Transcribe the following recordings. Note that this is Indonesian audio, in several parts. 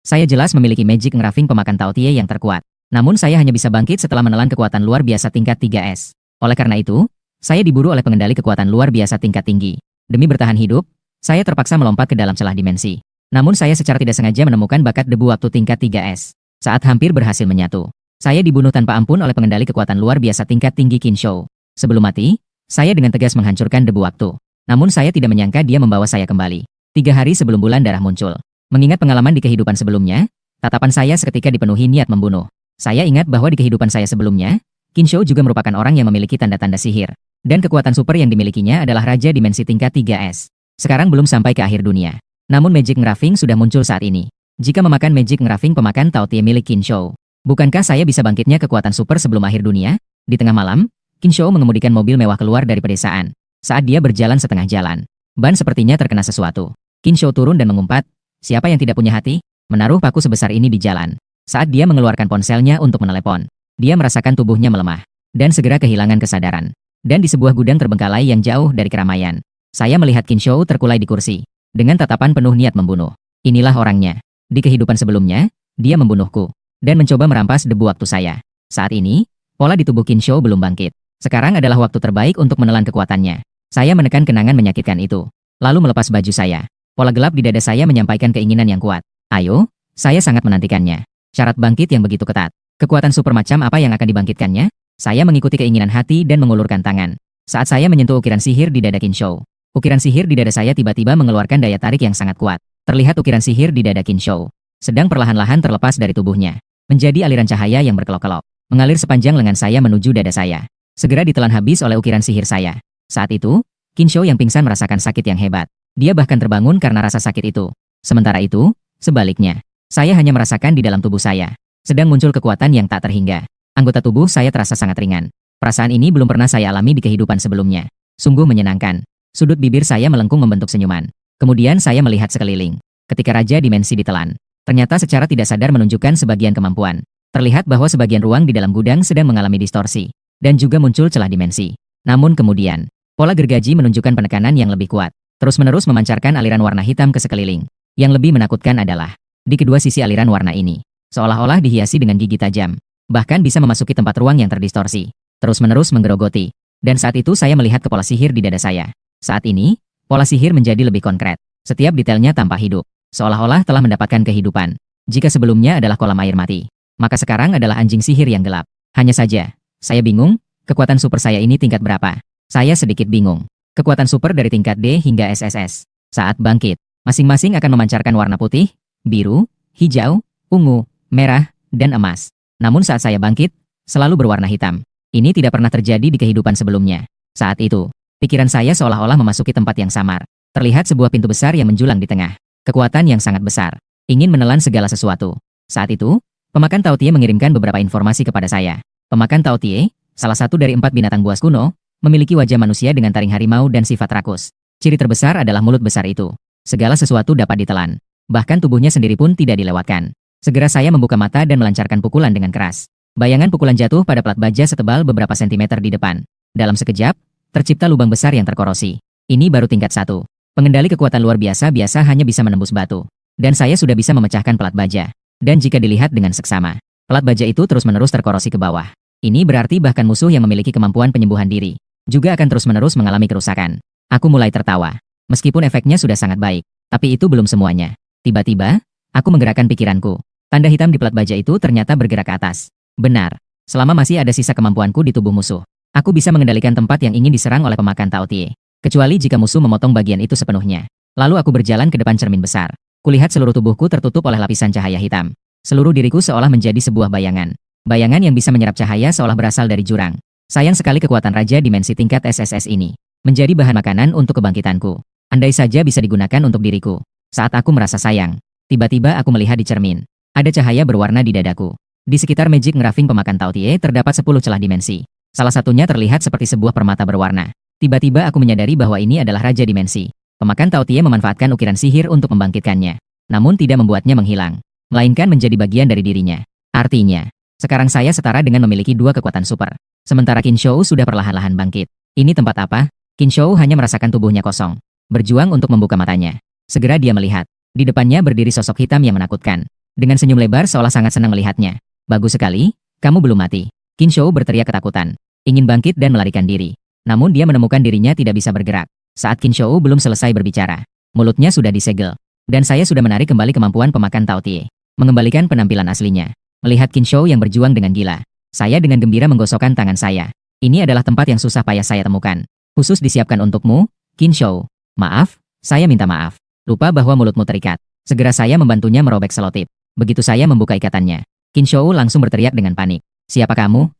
Saya jelas memiliki magic engraving pemakan Tao Tie yang terkuat. Namun saya hanya bisa bangkit setelah menelan kekuatan luar biasa tingkat 3S. Oleh karena itu, saya diburu oleh pengendali kekuatan luar biasa tingkat tinggi. Demi bertahan hidup, saya terpaksa melompat ke dalam celah dimensi. Namun saya secara tidak sengaja menemukan bakat debu waktu tingkat 3S. Saat hampir berhasil menyatu, saya dibunuh tanpa ampun oleh pengendali kekuatan luar biasa tingkat tinggi Qinshou. Sebelum mati, saya dengan tegas menghancurkan debu waktu. Namun saya tidak menyangka dia membawa saya kembali. 3 hari sebelum bulan darah muncul. Mengingat pengalaman di kehidupan sebelumnya, tatapan saya seketika dipenuhi niat membunuh. Saya ingat bahwa di kehidupan saya sebelumnya, Qinshou juga merupakan orang yang memiliki tanda-tanda sihir. Dan kekuatan super yang dimilikinya adalah Raja Dimensi tingkat 3S. Sekarang belum sampai ke akhir dunia. Namun Magic Engraving sudah muncul saat ini. Jika memakan Magic Engraving pemakan Tao Tie milik Qinshou, bukankah saya bisa bangkitnya kekuatan super sebelum akhir dunia? Di tengah malam, Qinshou mengemudikan mobil mewah keluar dari pedesaan. Saat dia berjalan setengah jalan, ban sepertinya terkena sesuatu. Qinshou turun dan mengumpat, "Siapa yang tidak punya hati? Menaruh paku sebesar ini di jalan." Saat dia mengeluarkan ponselnya untuk menelepon, dia merasakan tubuhnya melemah dan segera kehilangan kesadaran. Dan di sebuah gudang terbengkalai yang jauh dari keramaian, saya melihat Qinshou terkulai di kursi dengan tatapan penuh niat membunuh. Inilah orangnya. Di kehidupan sebelumnya, dia membunuhku dan mencoba merampas debu waktu saya. Saat ini, pola di tubuh Qinshou belum bangkit. Sekarang adalah waktu terbaik untuk menelan kekuatannya. Saya menekan kenangan menyakitkan itu, lalu melepas baju saya. Pola gelap di dada saya menyampaikan keinginan yang kuat. Ayo, saya sangat menantikannya. Syarat bangkit yang begitu ketat. Kekuatan super macam apa yang akan dibangkitkannya? Saya mengikuti keinginan hati dan mengulurkan tangan. Saat saya menyentuh ukiran sihir di dada Qinshou, ukiran sihir di dada saya tiba-tiba mengeluarkan daya tarik yang sangat kuat. Terlihat ukiran sihir di dada Qinshou sedang perlahan-lahan terlepas dari tubuhnya, menjadi aliran cahaya yang berkelok-kelok, mengalir sepanjang lengan saya menuju dada saya. Segera ditelan habis oleh ukiran sihir saya. Saat itu, Qinshou yang pingsan merasakan sakit yang hebat. Dia bahkan terbangun karena rasa sakit itu. Sementara itu, sebaliknya, saya hanya merasakan di dalam tubuh saya sedang muncul kekuatan yang tak terhingga. Anggota tubuh saya terasa sangat ringan. Perasaan ini belum pernah saya alami di kehidupan sebelumnya. Sungguh menyenangkan. Sudut bibir saya melengkung membentuk senyuman. Kemudian saya melihat sekeliling. Ketika Raja Dimensi ditelan, ternyata secara tidak sadar menunjukkan sebagian kemampuan. Terlihat bahwa sebagian ruang di dalam gudang sedang mengalami distorsi. Dan juga muncul celah dimensi. Namun kemudian, pola gergaji menunjukkan penekanan yang lebih kuat. Terus-menerus memancarkan aliran warna hitam ke sekeliling. Yang lebih menakutkan adalah, di kedua sisi aliran warna ini, seolah-olah dihiasi dengan gigi tajam. Bahkan bisa memasuki tempat ruang yang terdistorsi. Terus-menerus menggerogoti. Dan saat itu saya melihat ke pola sihir di dada saya. Saat ini, pola sihir menjadi lebih konkret. Setiap detailnya tampak hidup. Seolah-olah telah mendapatkan kehidupan. Jika sebelumnya adalah kolam air mati, maka sekarang adalah anjing sihir yang gelap. Hanya saja, saya bingung, kekuatan super saya ini tingkat berapa? Saya sedikit bingung. Kekuatan super dari tingkat D hingga SSS. Saat bangkit, masing-masing akan memancarkan warna putih, biru, hijau, ungu, merah, dan emas. Namun saat saya bangkit, selalu berwarna hitam. Ini tidak pernah terjadi di kehidupan sebelumnya. Saat itu, pikiran saya seolah-olah memasuki tempat yang samar. Terlihat sebuah pintu besar yang menjulang di tengah. Kekuatan yang sangat besar. Ingin menelan segala sesuatu. Saat itu, pemakan Tao Tie mengirimkan beberapa informasi kepada saya. Pemakan Tao Tie, salah satu dari 4 binatang buas kuno, memiliki wajah manusia dengan taring harimau dan sifat rakus. Ciri terbesar adalah mulut besar itu. Segala sesuatu dapat ditelan. Bahkan tubuhnya sendiri pun tidak dilewatkan. Segera saya membuka mata dan melancarkan pukulan dengan keras. Bayangan pukulan jatuh pada plat baja setebal beberapa sentimeter di depan. Dalam sekejap, tercipta lubang besar yang terkorosi. Ini baru tingkat 1. Pengendali kekuatan luar biasa hanya bisa menembus batu. Dan saya sudah bisa memecahkan plat baja. Dan jika dilihat dengan seksama, plat baja itu terus-menerus terkorosi ke bawah. Ini berarti bahkan musuh yang memiliki kemampuan penyembuhan diri juga akan terus-menerus mengalami kerusakan. Aku mulai tertawa. Meskipun efeknya sudah sangat baik, tapi itu belum semuanya. Tiba-tiba, aku menggerakkan pikiranku. Tanda hitam di plat baja itu ternyata bergerak ke atas. Benar, selama masih ada sisa kemampuanku di tubuh musuh, aku bisa mengendalikan tempat yang ingin diserang oleh pemakan Tao Tie. Kecuali jika musuh memotong bagian itu sepenuhnya. Lalu aku berjalan ke depan cermin besar. Kulihat seluruh tubuhku tertutup oleh lapisan cahaya hitam. Seluruh diriku seolah menjadi sebuah bayangan. Bayangan yang bisa menyerap cahaya seolah berasal dari jurang. Sayang sekali kekuatan Raja Dimensi tingkat SSS ini menjadi bahan makanan untuk kebangkitanku. Andai saja bisa digunakan untuk diriku. Saat aku merasa sayang, tiba-tiba aku melihat di cermin. Ada cahaya berwarna di dadaku. Di sekitar Magic Engraving pemakan Tao Tie terdapat 10 celah dimensi. Salah satunya terlihat seperti sebuah permata berwarna. Tiba-tiba aku menyadari bahwa ini adalah Raja Dimensi. Pemakan Tao Tie memanfaatkan ukiran sihir untuk membangkitkannya. Namun tidak membuatnya menghilang, melainkan menjadi bagian dari dirinya. Artinya, sekarang saya setara dengan memiliki 2 kekuatan super. Sementara Qinshou sudah perlahan-lahan bangkit. Ini tempat apa? Qinshou hanya merasakan tubuhnya kosong. Berjuang untuk membuka matanya. Segera dia melihat. Di depannya berdiri sosok hitam yang menakutkan. dengan senyum lebar seolah sangat senang melihatnya. Bagus sekali, kamu belum mati. Qin Shou berteriak ketakutan, ingin bangkit dan melarikan diri. Namun dia menemukan dirinya tidak bisa bergerak. Saat Qin Shou belum selesai berbicara, mulutnya sudah disegel. Dan saya sudah menarik kembali kemampuan pemakan Tao Tie, mengembalikan penampilan aslinya. Melihat Qin Shou yang berjuang dengan gila, saya dengan gembira menggosokkan tangan saya. Ini adalah tempat yang susah payah saya temukan. Khusus disiapkan untukmu, Qin Shou. Maaf, saya minta maaf. Lupa bahwa mulutmu terikat. Segera saya membantunya merobek selotip. Begitu saya membuka ikatannya, Qin Shou langsung berteriak dengan panik. Siapa kamu?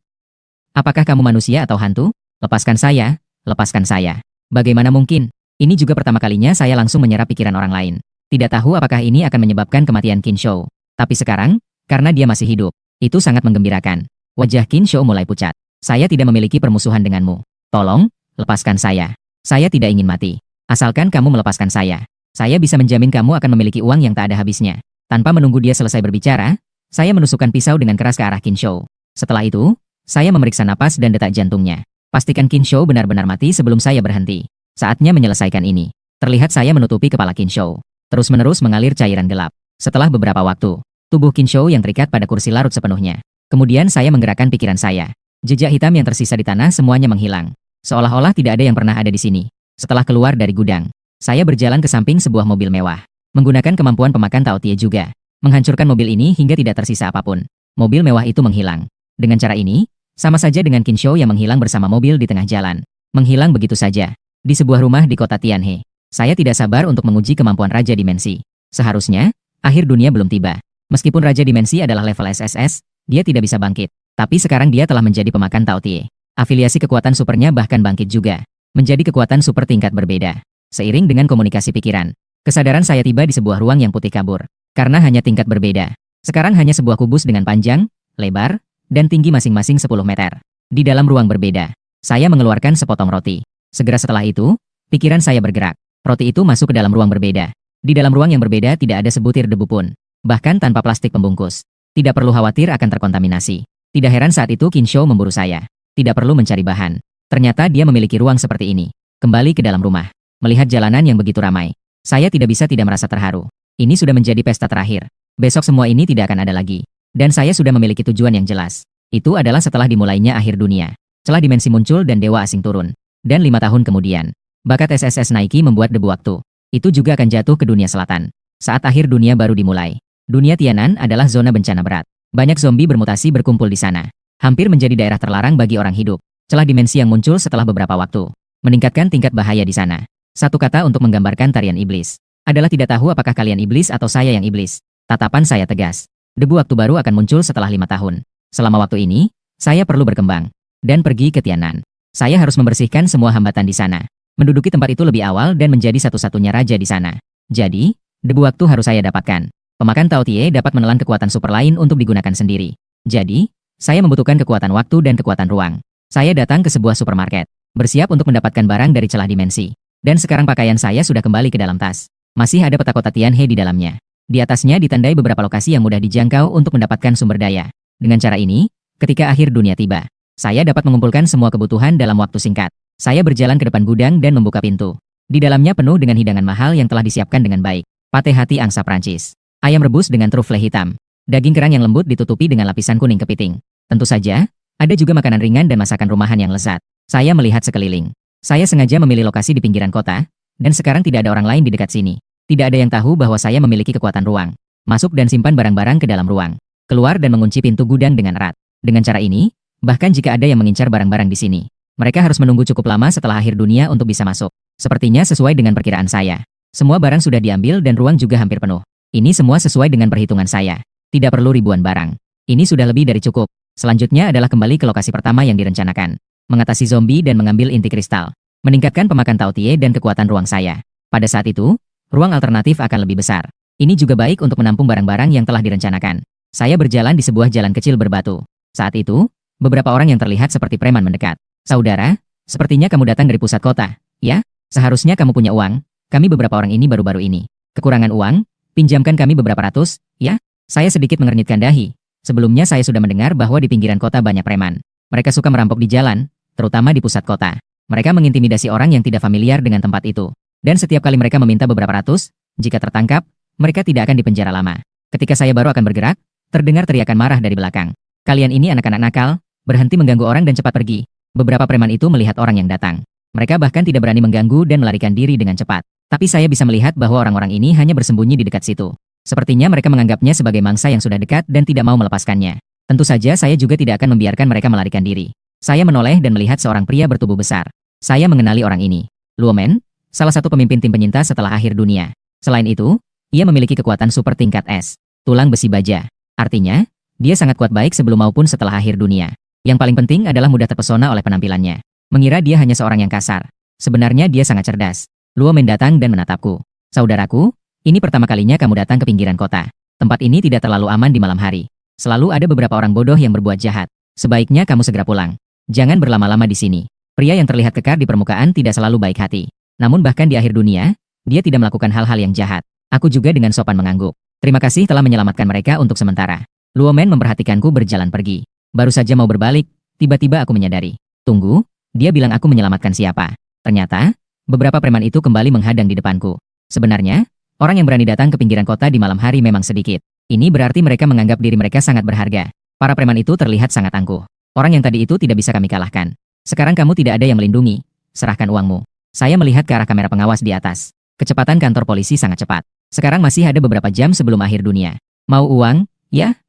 Apakah kamu manusia atau hantu? Lepaskan saya, lepaskan saya. Bagaimana mungkin? Ini juga pertama kalinya saya langsung menyerap pikiran orang lain. Tidak tahu apakah ini akan menyebabkan kematian Qin Shou. Tapi sekarang, karena dia masih hidup, itu sangat menggembirakan. Wajah Qin Shou mulai pucat. Saya tidak memiliki permusuhan denganmu. Tolong, lepaskan saya. Saya tidak ingin mati. Asalkan kamu melepaskan saya. Saya bisa menjamin kamu akan memiliki uang yang tak ada habisnya. Tanpa menunggu dia selesai berbicara, saya menusukkan pisau dengan keras ke arah Qin Shou. Setelah itu, saya memeriksa napas dan detak jantungnya. Pastikan Qin Shou benar-benar mati sebelum saya berhenti. Saatnya menyelesaikan ini. Terlihat saya menutupi kepala Qin Shou. Terus-menerus mengalir cairan gelap. Setelah beberapa waktu, tubuh Qin Shou yang terikat pada kursi larut sepenuhnya. Kemudian saya menggerakkan pikiran saya. Jejak hitam yang tersisa di tanah semuanya menghilang. Seolah-olah tidak ada yang pernah ada di sini. Setelah keluar dari gudang, saya berjalan ke samping sebuah mobil mewah. Menggunakan kemampuan pemakan Tao Tie juga. Menghancurkan mobil ini hingga tidak tersisa apapun. Mobil mewah itu menghilang. Dengan cara ini, sama saja dengan Qin Shou yang menghilang bersama mobil di tengah jalan. Menghilang begitu saja. Di sebuah rumah di kota Tianhe. Saya tidak sabar untuk menguji kemampuan Raja Dimensi. Seharusnya, akhir dunia belum tiba. Meskipun Raja Dimensi adalah level SSS, dia tidak bisa bangkit. Tapi sekarang dia telah menjadi pemakan Tao Tie. Afiliasi kekuatan supernya bahkan bangkit juga. Menjadi kekuatan super tingkat berbeda. Seiring dengan komunikasi pikiran, kesadaran saya tiba di sebuah ruang yang putih kabur. Karena hanya tingkat berbeda. Sekarang hanya sebuah kubus dengan panjang, lebar, dan tinggi masing-masing 10 meter. Di dalam ruang berbeda, saya mengeluarkan sepotong roti. Segera setelah itu, pikiran saya bergerak. Roti itu masuk ke dalam ruang berbeda. Di dalam ruang yang berbeda tidak ada sebutir debu pun. Bahkan tanpa plastik pembungkus. Tidak perlu khawatir akan terkontaminasi. Tidak heran saat itu Qin Shou memburu saya. Tidak perlu mencari bahan. Ternyata dia memiliki ruang seperti ini. Kembali ke dalam rumah. Melihat jalanan yang begitu ramai. Saya tidak bisa tidak merasa terharu. Ini sudah menjadi pesta terakhir. Besok semua ini tidak akan ada lagi. Dan saya sudah memiliki tujuan yang jelas. Itu adalah setelah dimulainya akhir dunia. Celah dimensi muncul dan dewa asing turun. Dan 5 tahun kemudian, bakat SSS Nike membuat debu waktu. Itu juga akan jatuh ke dunia selatan. Saat akhir dunia baru dimulai. Dunia Tianan adalah zona bencana berat. Banyak zombie bermutasi berkumpul di sana. Hampir menjadi daerah terlarang bagi orang hidup. Celah dimensi yang muncul setelah beberapa waktu. Meningkatkan tingkat bahaya di sana. Satu kata untuk menggambarkan tarian iblis. Adalah tidak tahu apakah kalian iblis atau saya yang iblis. Tatapan saya tegas. Debu waktu baru akan muncul setelah 5 tahun. Selama waktu ini, saya perlu berkembang. Dan pergi ke Tianan. Saya harus membersihkan semua hambatan di sana. Menduduki tempat itu lebih awal dan menjadi satu-satunya raja di sana. Jadi, debu waktu harus saya dapatkan. Pemakan Tao Tie dapat menelan kekuatan super lain untuk digunakan sendiri. Jadi, saya membutuhkan kekuatan waktu dan kekuatan ruang. Saya datang ke sebuah supermarket. Bersiap untuk mendapatkan barang dari celah dimensi. Dan sekarang pakaian saya sudah kembali ke dalam tas. Masih ada peta kota Tianhe di dalamnya. Di atasnya ditandai beberapa lokasi yang mudah dijangkau untuk mendapatkan sumber daya. Dengan cara ini, ketika akhir dunia tiba, saya dapat mengumpulkan semua kebutuhan dalam waktu singkat. Saya berjalan ke depan gudang dan membuka pintu. Di dalamnya penuh dengan hidangan mahal yang telah disiapkan dengan baik. Pate hati angsa Prancis. Ayam rebus dengan trufle hitam. Daging kerang yang lembut ditutupi dengan lapisan kuning kepiting. Tentu saja, ada juga makanan ringan dan masakan rumahan yang lezat. Saya melihat sekeliling. Saya sengaja memilih lokasi di pinggiran kota, dan sekarang tidak ada orang lain di dekat sini. Tidak ada yang tahu bahwa saya memiliki kekuatan ruang. Masuk dan simpan barang-barang ke dalam ruang. Keluar dan mengunci pintu gudang dengan erat. Dengan cara ini, bahkan jika ada yang mengincar barang-barang di sini, mereka harus menunggu cukup lama setelah akhir dunia untuk bisa masuk. Sepertinya sesuai dengan perkiraan saya. Semua barang sudah diambil dan ruang juga hampir penuh. Ini semua sesuai dengan perhitungan saya. Tidak perlu ribuan barang. Ini sudah lebih dari cukup. Selanjutnya adalah kembali ke lokasi pertama yang direncanakan. Mengatasi zombie dan mengambil inti kristal. Meningkatkan pemakan Tao Tie dan kekuatan ruang saya. Pada saat itu, ruang alternatif akan lebih besar. Ini juga baik untuk menampung barang-barang yang telah direncanakan. Saya berjalan di sebuah jalan kecil berbatu. Saat itu, beberapa orang yang terlihat seperti preman mendekat. Saudara, sepertinya kamu datang dari pusat kota, ya? Seharusnya kamu punya uang. Kami beberapa orang ini baru-baru ini. Kekurangan uang, pinjamkan kami beberapa ratus, ya? Saya sedikit mengernyitkan dahi. Sebelumnya saya sudah mendengar bahwa di pinggiran kota banyak preman. Mereka suka merampok di jalan, terutama di pusat kota. Mereka mengintimidasi orang yang tidak familiar dengan tempat itu. Dan setiap kali mereka meminta beberapa ratus, jika tertangkap, mereka tidak akan dipenjara lama. Ketika saya baru akan bergerak, terdengar teriakan marah dari belakang. Kalian ini anak-anak nakal, berhenti mengganggu orang dan cepat pergi. Beberapa preman itu melihat orang yang datang. Mereka bahkan tidak berani mengganggu dan melarikan diri dengan cepat. Tapi saya bisa melihat bahwa orang-orang ini hanya bersembunyi di dekat situ. Sepertinya mereka menganggapnya sebagai mangsa yang sudah dekat dan tidak mau melepaskannya. Tentu saja saya juga tidak akan membiarkan mereka melarikan diri. Saya menoleh dan melihat seorang pria bertubuh besar. Saya mengenali orang ini. Luomen, salah satu pemimpin tim penyintas setelah akhir dunia. Selain itu, ia memiliki kekuatan super tingkat S. Tulang besi baja. Artinya, dia sangat kuat baik sebelum maupun setelah akhir dunia. Yang paling penting adalah mudah terpesona oleh penampilannya. Mengira dia hanya seorang yang kasar. Sebenarnya dia sangat cerdas. Luomen datang dan menatapku. Saudaraku, ini pertama kalinya kamu datang ke pinggiran kota. Tempat ini tidak terlalu aman di malam hari. Selalu ada beberapa orang bodoh yang berbuat jahat. Sebaiknya kamu segera pulang. Jangan berlama-lama di sini. Pria yang terlihat kekar di permukaan tidak selalu baik hati. Namun bahkan di akhir dunia, dia tidak melakukan hal-hal yang jahat. Aku juga dengan sopan mengangguk. Terima kasih telah menyelamatkan mereka untuk sementara. Luomen memperhatikanku berjalan pergi. Baru saja mau berbalik, tiba-tiba aku menyadari. Tunggu, dia bilang aku menyelamatkan siapa? Ternyata, beberapa preman itu kembali menghadang di depanku. Sebenarnya, orang yang berani datang ke pinggiran kota di malam hari memang sedikit. Ini berarti mereka menganggap diri mereka sangat berharga. Para preman itu terlihat sangat angkuh. Orang yang tadi itu tidak bisa kami kalahkan. Sekarang kamu tidak ada yang melindungi. Serahkan uangmu. Saya melihat ke arah kamera pengawas di atas. Kecepatan kantor polisi sangat cepat. Sekarang masih ada beberapa jam sebelum akhir dunia. Mau uang? Ya?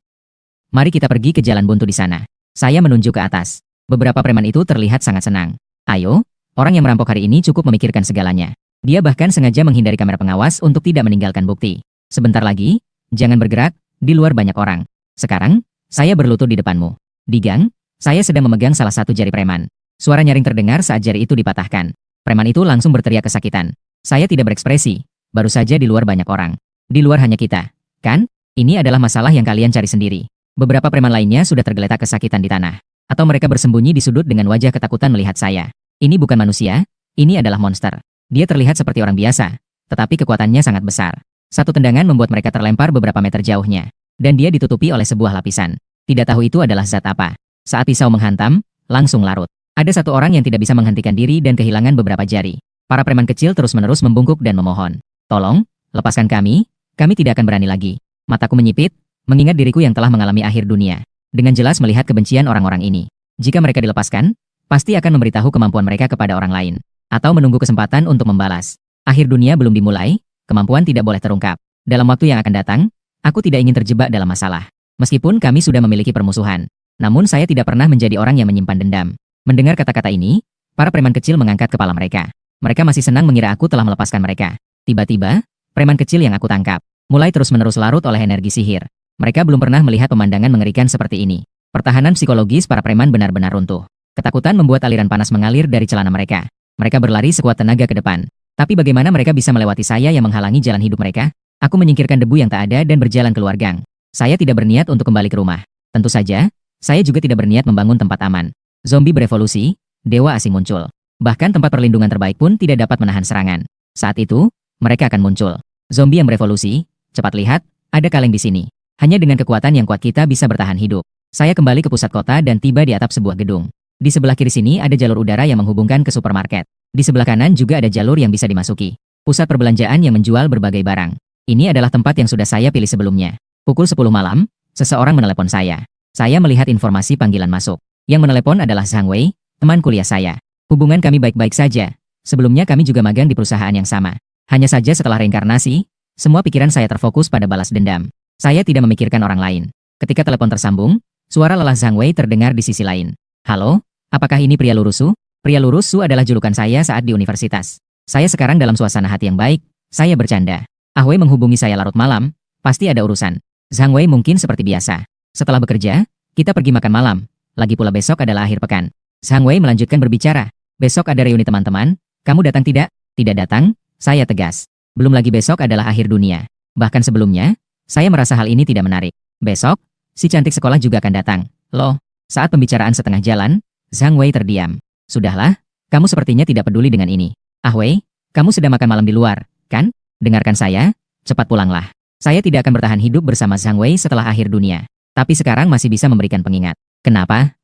Mari kita pergi ke jalan buntu di sana. Saya menunjuk ke atas. Beberapa preman itu terlihat sangat senang. Ayo, orang yang merampok hari ini cukup memikirkan segalanya. Dia bahkan sengaja menghindari kamera pengawas untuk tidak meninggalkan bukti. Sebentar lagi, jangan bergerak, di luar banyak orang. Sekarang, saya berlutut di depanmu. Di gang, saya sedang memegang salah satu jari preman. Suara nyaring terdengar saat jari itu dipatahkan. Preman itu langsung berteriak kesakitan. Saya tidak berekspresi. Baru saja di luar banyak orang. Di luar hanya kita. Kan? Ini adalah masalah yang kalian cari sendiri. Beberapa preman lainnya sudah tergeletak kesakitan di tanah. Atau mereka bersembunyi di sudut dengan wajah ketakutan melihat saya. Ini bukan manusia, ini adalah monster. Dia terlihat seperti orang biasa, tetapi kekuatannya sangat besar. Satu tendangan membuat mereka terlempar beberapa meter jauhnya. Dan dia ditutupi oleh sebuah lapisan. Tidak tahu itu adalah zat apa. Saat pisau menghantam, langsung larut. Ada satu orang yang tidak bisa menghentikan diri dan kehilangan beberapa jari. Para preman kecil terus-menerus membungkuk dan memohon. Tolong, lepaskan kami tidak akan berani lagi. Mataku menyipit, mengingat diriku yang telah mengalami akhir dunia. Dengan jelas melihat kebencian orang-orang ini. Jika mereka dilepaskan, pasti akan memberitahu kemampuan mereka kepada orang lain. Atau menunggu kesempatan untuk membalas. Akhir dunia belum dimulai, kemampuan tidak boleh terungkap. Dalam waktu yang akan datang, aku tidak ingin terjebak dalam masalah. Meskipun kami sudah memiliki permusuhan. Namun saya tidak pernah menjadi orang yang menyimpan dendam. Mendengar kata-kata ini, para preman kecil mengangkat kepala mereka. Mereka masih senang mengira aku telah melepaskan mereka. Tiba-tiba, preman kecil yang aku tangkap mulai terus-menerus larut oleh energi sihir. Mereka belum pernah melihat pemandangan mengerikan seperti ini. Pertahanan psikologis para preman benar-benar runtuh. Ketakutan membuat aliran panas mengalir dari celana mereka. Mereka berlari sekuat tenaga ke depan. Tapi bagaimana mereka bisa melewati saya yang menghalangi jalan hidup mereka? Aku menyingkirkan debu yang tak ada dan berjalan keluar gang. Saya tidak berniat untuk kembali ke rumah. Tentu saja, saya juga tidak berniat membangun tempat aman. Zombie berevolusi, dewa asing muncul. Bahkan tempat perlindungan terbaik pun tidak dapat menahan serangan. Saat itu, mereka akan muncul. Zombie yang berevolusi, cepat lihat, ada kaleng di sini. Hanya dengan kekuatan yang kuat kita bisa bertahan hidup. Saya kembali ke pusat kota dan tiba di atap sebuah gedung. Di sebelah kiri sini ada jalur udara yang menghubungkan ke supermarket. Di sebelah kanan juga ada jalur yang bisa dimasuki. Pusat perbelanjaan yang menjual berbagai barang. Ini adalah tempat yang sudah saya pilih sebelumnya. Pukul 10 malam, seseorang menelepon saya. Saya melihat informasi panggilan masuk. Yang menelepon adalah Zhang Wei, teman kuliah saya. Hubungan kami baik-baik saja. Sebelumnya kami juga magang di perusahaan yang sama. Hanya saja setelah reinkarnasi, semua pikiran saya terfokus pada balas dendam. Saya tidak memikirkan orang lain. Ketika telepon tersambung, suara lelah Zhang Wei terdengar di sisi lain. Halo, apakah ini pria lurusu? Pria lurusu adalah julukan saya saat di universitas. Saya sekarang dalam suasana hati yang baik, saya bercanda. Ah Wei menghubungi saya larut malam, pasti ada urusan. Zhang Wei mungkin seperti biasa. Setelah bekerja, kita pergi makan malam. Lagi pula besok adalah akhir pekan. Zhang Wei melanjutkan berbicara. Besok ada reuni teman-teman, kamu datang tidak? Tidak datang, saya tegas. Belum lagi besok adalah akhir dunia. Bahkan sebelumnya, saya merasa hal ini tidak menarik. Besok, si cantik sekolah juga akan datang. Loh, saat pembicaraan setengah jalan, Zhang Wei terdiam. Sudahlah, kamu sepertinya tidak peduli dengan ini. Ah Wei, kamu sedang makan malam di luar, kan? Dengarkan saya, cepat pulanglah. Saya tidak akan bertahan hidup bersama Zhang Wei setelah akhir dunia. Tapi sekarang masih bisa memberikan pengingat. Kenapa?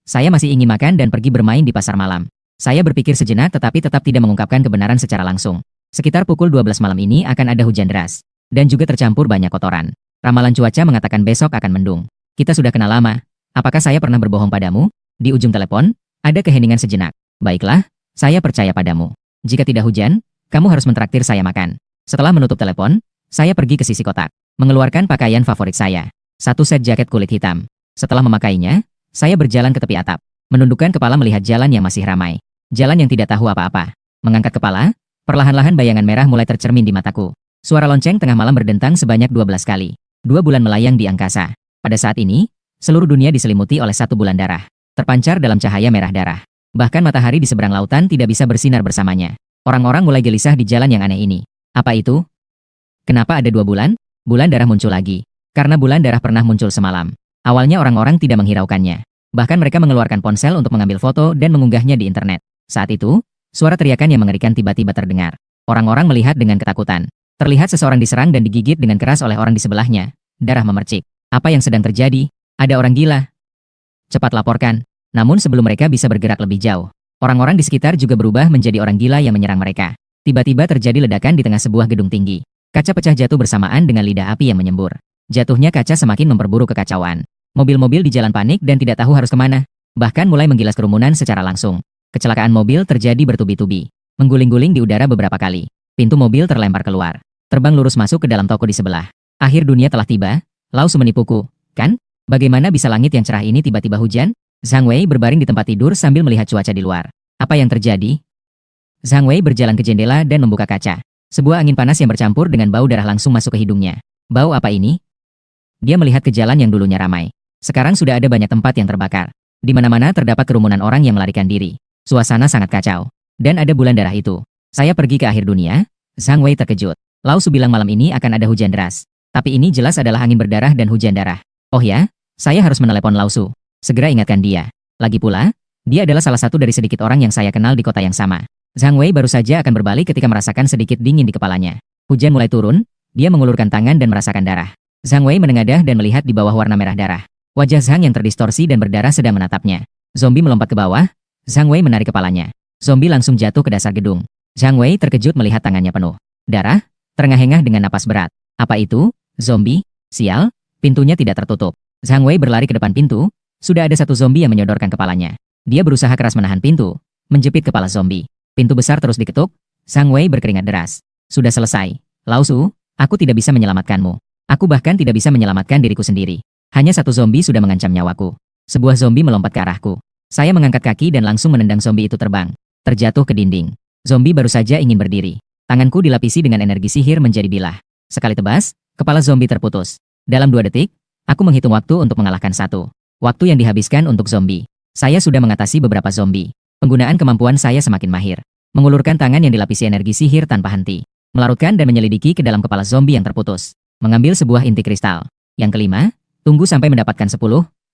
Saya masih ingin makan dan pergi bermain di pasar malam. Saya berpikir sejenak tetapi tetap tidak mengungkapkan kebenaran secara langsung. Sekitar pukul 12 malam ini akan ada hujan deras. Dan juga tercampur banyak kotoran. Ramalan cuaca mengatakan besok akan mendung. Kita sudah kenal lama. Apakah saya pernah berbohong padamu? Di ujung telepon, ada keheningan sejenak. Baiklah, saya percaya padamu. Jika tidak hujan, kamu harus mentraktir saya makan. Setelah menutup telepon, saya pergi ke sisi kotak, mengeluarkan pakaian favorit saya. Satu set jaket kulit hitam. Setelah memakainya, saya berjalan ke tepi atap, menundukkan kepala melihat jalan yang masih ramai. Jalan yang tidak tahu apa-apa. Mengangkat kepala, perlahan-lahan bayangan merah mulai tercermin di mataku. Suara lonceng tengah malam berdentang sebanyak 12 kali. 2 bulan melayang di angkasa. Pada saat ini, seluruh dunia diselimuti oleh 1 bulan darah, terpancar dalam cahaya merah darah. Bahkan matahari di seberang lautan tidak bisa bersinar bersamanya. Orang-orang mulai gelisah di jalan yang aneh ini. Apa itu? Kenapa ada 2 bulan? Bulan darah muncul lagi. Karena bulan darah pernah muncul semalam. Awalnya orang-orang tidak menghiraukannya. Bahkan mereka mengeluarkan ponsel untuk mengambil foto dan mengunggahnya di internet. Saat itu, suara teriakan yang mengerikan tiba-tiba terdengar. Orang-orang melihat dengan ketakutan. Terlihat seseorang diserang dan digigit dengan keras oleh orang di sebelahnya. Darah memercik. Apa yang sedang terjadi? Ada orang gila. Cepat laporkan. Namun sebelum mereka bisa bergerak lebih jauh, orang-orang di sekitar juga berubah menjadi orang gila yang menyerang mereka. Tiba-tiba terjadi ledakan di tengah sebuah gedung tinggi. Kaca pecah jatuh bersamaan dengan lidah api yang menyembur. Jatuhnya kaca semakin memperburuk kekacauan. Mobil-mobil di jalan panik dan tidak tahu harus kemana. Bahkan mulai menggilas kerumunan secara langsung. Kecelakaan mobil terjadi bertubi-tubi. Mengguling-guling di udara beberapa kali. Pintu mobil terlempar keluar. Terbang lurus masuk ke dalam toko di sebelah. Akhir dunia telah tiba. Lao Su menipuku, kan? Bagaimana bisa langit yang cerah ini tiba-tiba hujan? Zhang Wei berbaring di tempat tidur sambil melihat cuaca di luar. Apa yang terjadi? Zhang Wei berjalan ke jendela dan membuka kaca. Sebuah angin panas yang bercampur dengan bau darah langsung masuk ke hidungnya. Bau apa ini? Dia melihat ke jalan yang dulunya ramai. Sekarang sudah ada banyak tempat yang terbakar. Di mana-mana terdapat kerumunan orang yang melarikan diri. Suasana sangat kacau. Dan ada bulan darah itu. Saya pergi ke akhir dunia? Zhang Wei terkejut. Lao Su bilang malam ini akan ada hujan deras. Tapi ini jelas adalah angin berdarah dan hujan darah. Oh ya? Saya harus menelepon Lao Su. Segera ingatkan dia. Lagi pula, dia adalah salah satu dari sedikit orang yang saya kenal di kota yang sama. Zhang Wei baru saja akan berbalik ketika merasakan sedikit dingin di kepalanya. Hujan mulai turun, dia mengulurkan tangan dan merasakan darah. Zhang Wei menengadah dan melihat di bawah warna merah darah. Wajah Zhang yang terdistorsi dan berdarah sedang menatapnya. Zombie melompat ke bawah, Zhang Wei menarik kepalanya. Zombie langsung jatuh ke dasar gedung. Zhang Wei terkejut melihat tangannya penuh darah, terengah-engah dengan napas berat. Apa itu? Zombie? Sial, pintunya tidak tertutup. Zhang Wei berlari ke depan pintu, sudah ada 1 zombie yang menyodorkan kepalanya. Dia berusaha keras menahan pintu, menjepit kepala zombie. Pintu besar terus diketuk, Zhang Wei berkeringat deras. Sudah selesai. Lao Su, aku tidak bisa menyelamatkanmu. Aku bahkan tidak bisa menyelamatkan diriku sendiri. Hanya 1 zombie sudah mengancam nyawaku. Sebuah zombie melompat ke arahku. Saya mengangkat kaki dan langsung menendang zombie itu terbang. Terjatuh ke dinding. Zombie baru saja ingin berdiri. Tanganku dilapisi dengan energi sihir menjadi bilah. Sekali tebas, kepala zombie terputus. Dalam 2 detik, aku menghitung waktu untuk mengalahkan 1. Waktu yang dihabiskan untuk zombie. Saya sudah mengatasi beberapa zombie. Penggunaan kemampuan saya semakin mahir. Mengulurkan tangan yang dilapisi energi sihir tanpa henti. Melarutkan dan menyelidiki ke dalam kepala zombie yang terputus. Mengambil sebuah inti kristal. Yang kelima, tunggu sampai mendapatkan 10,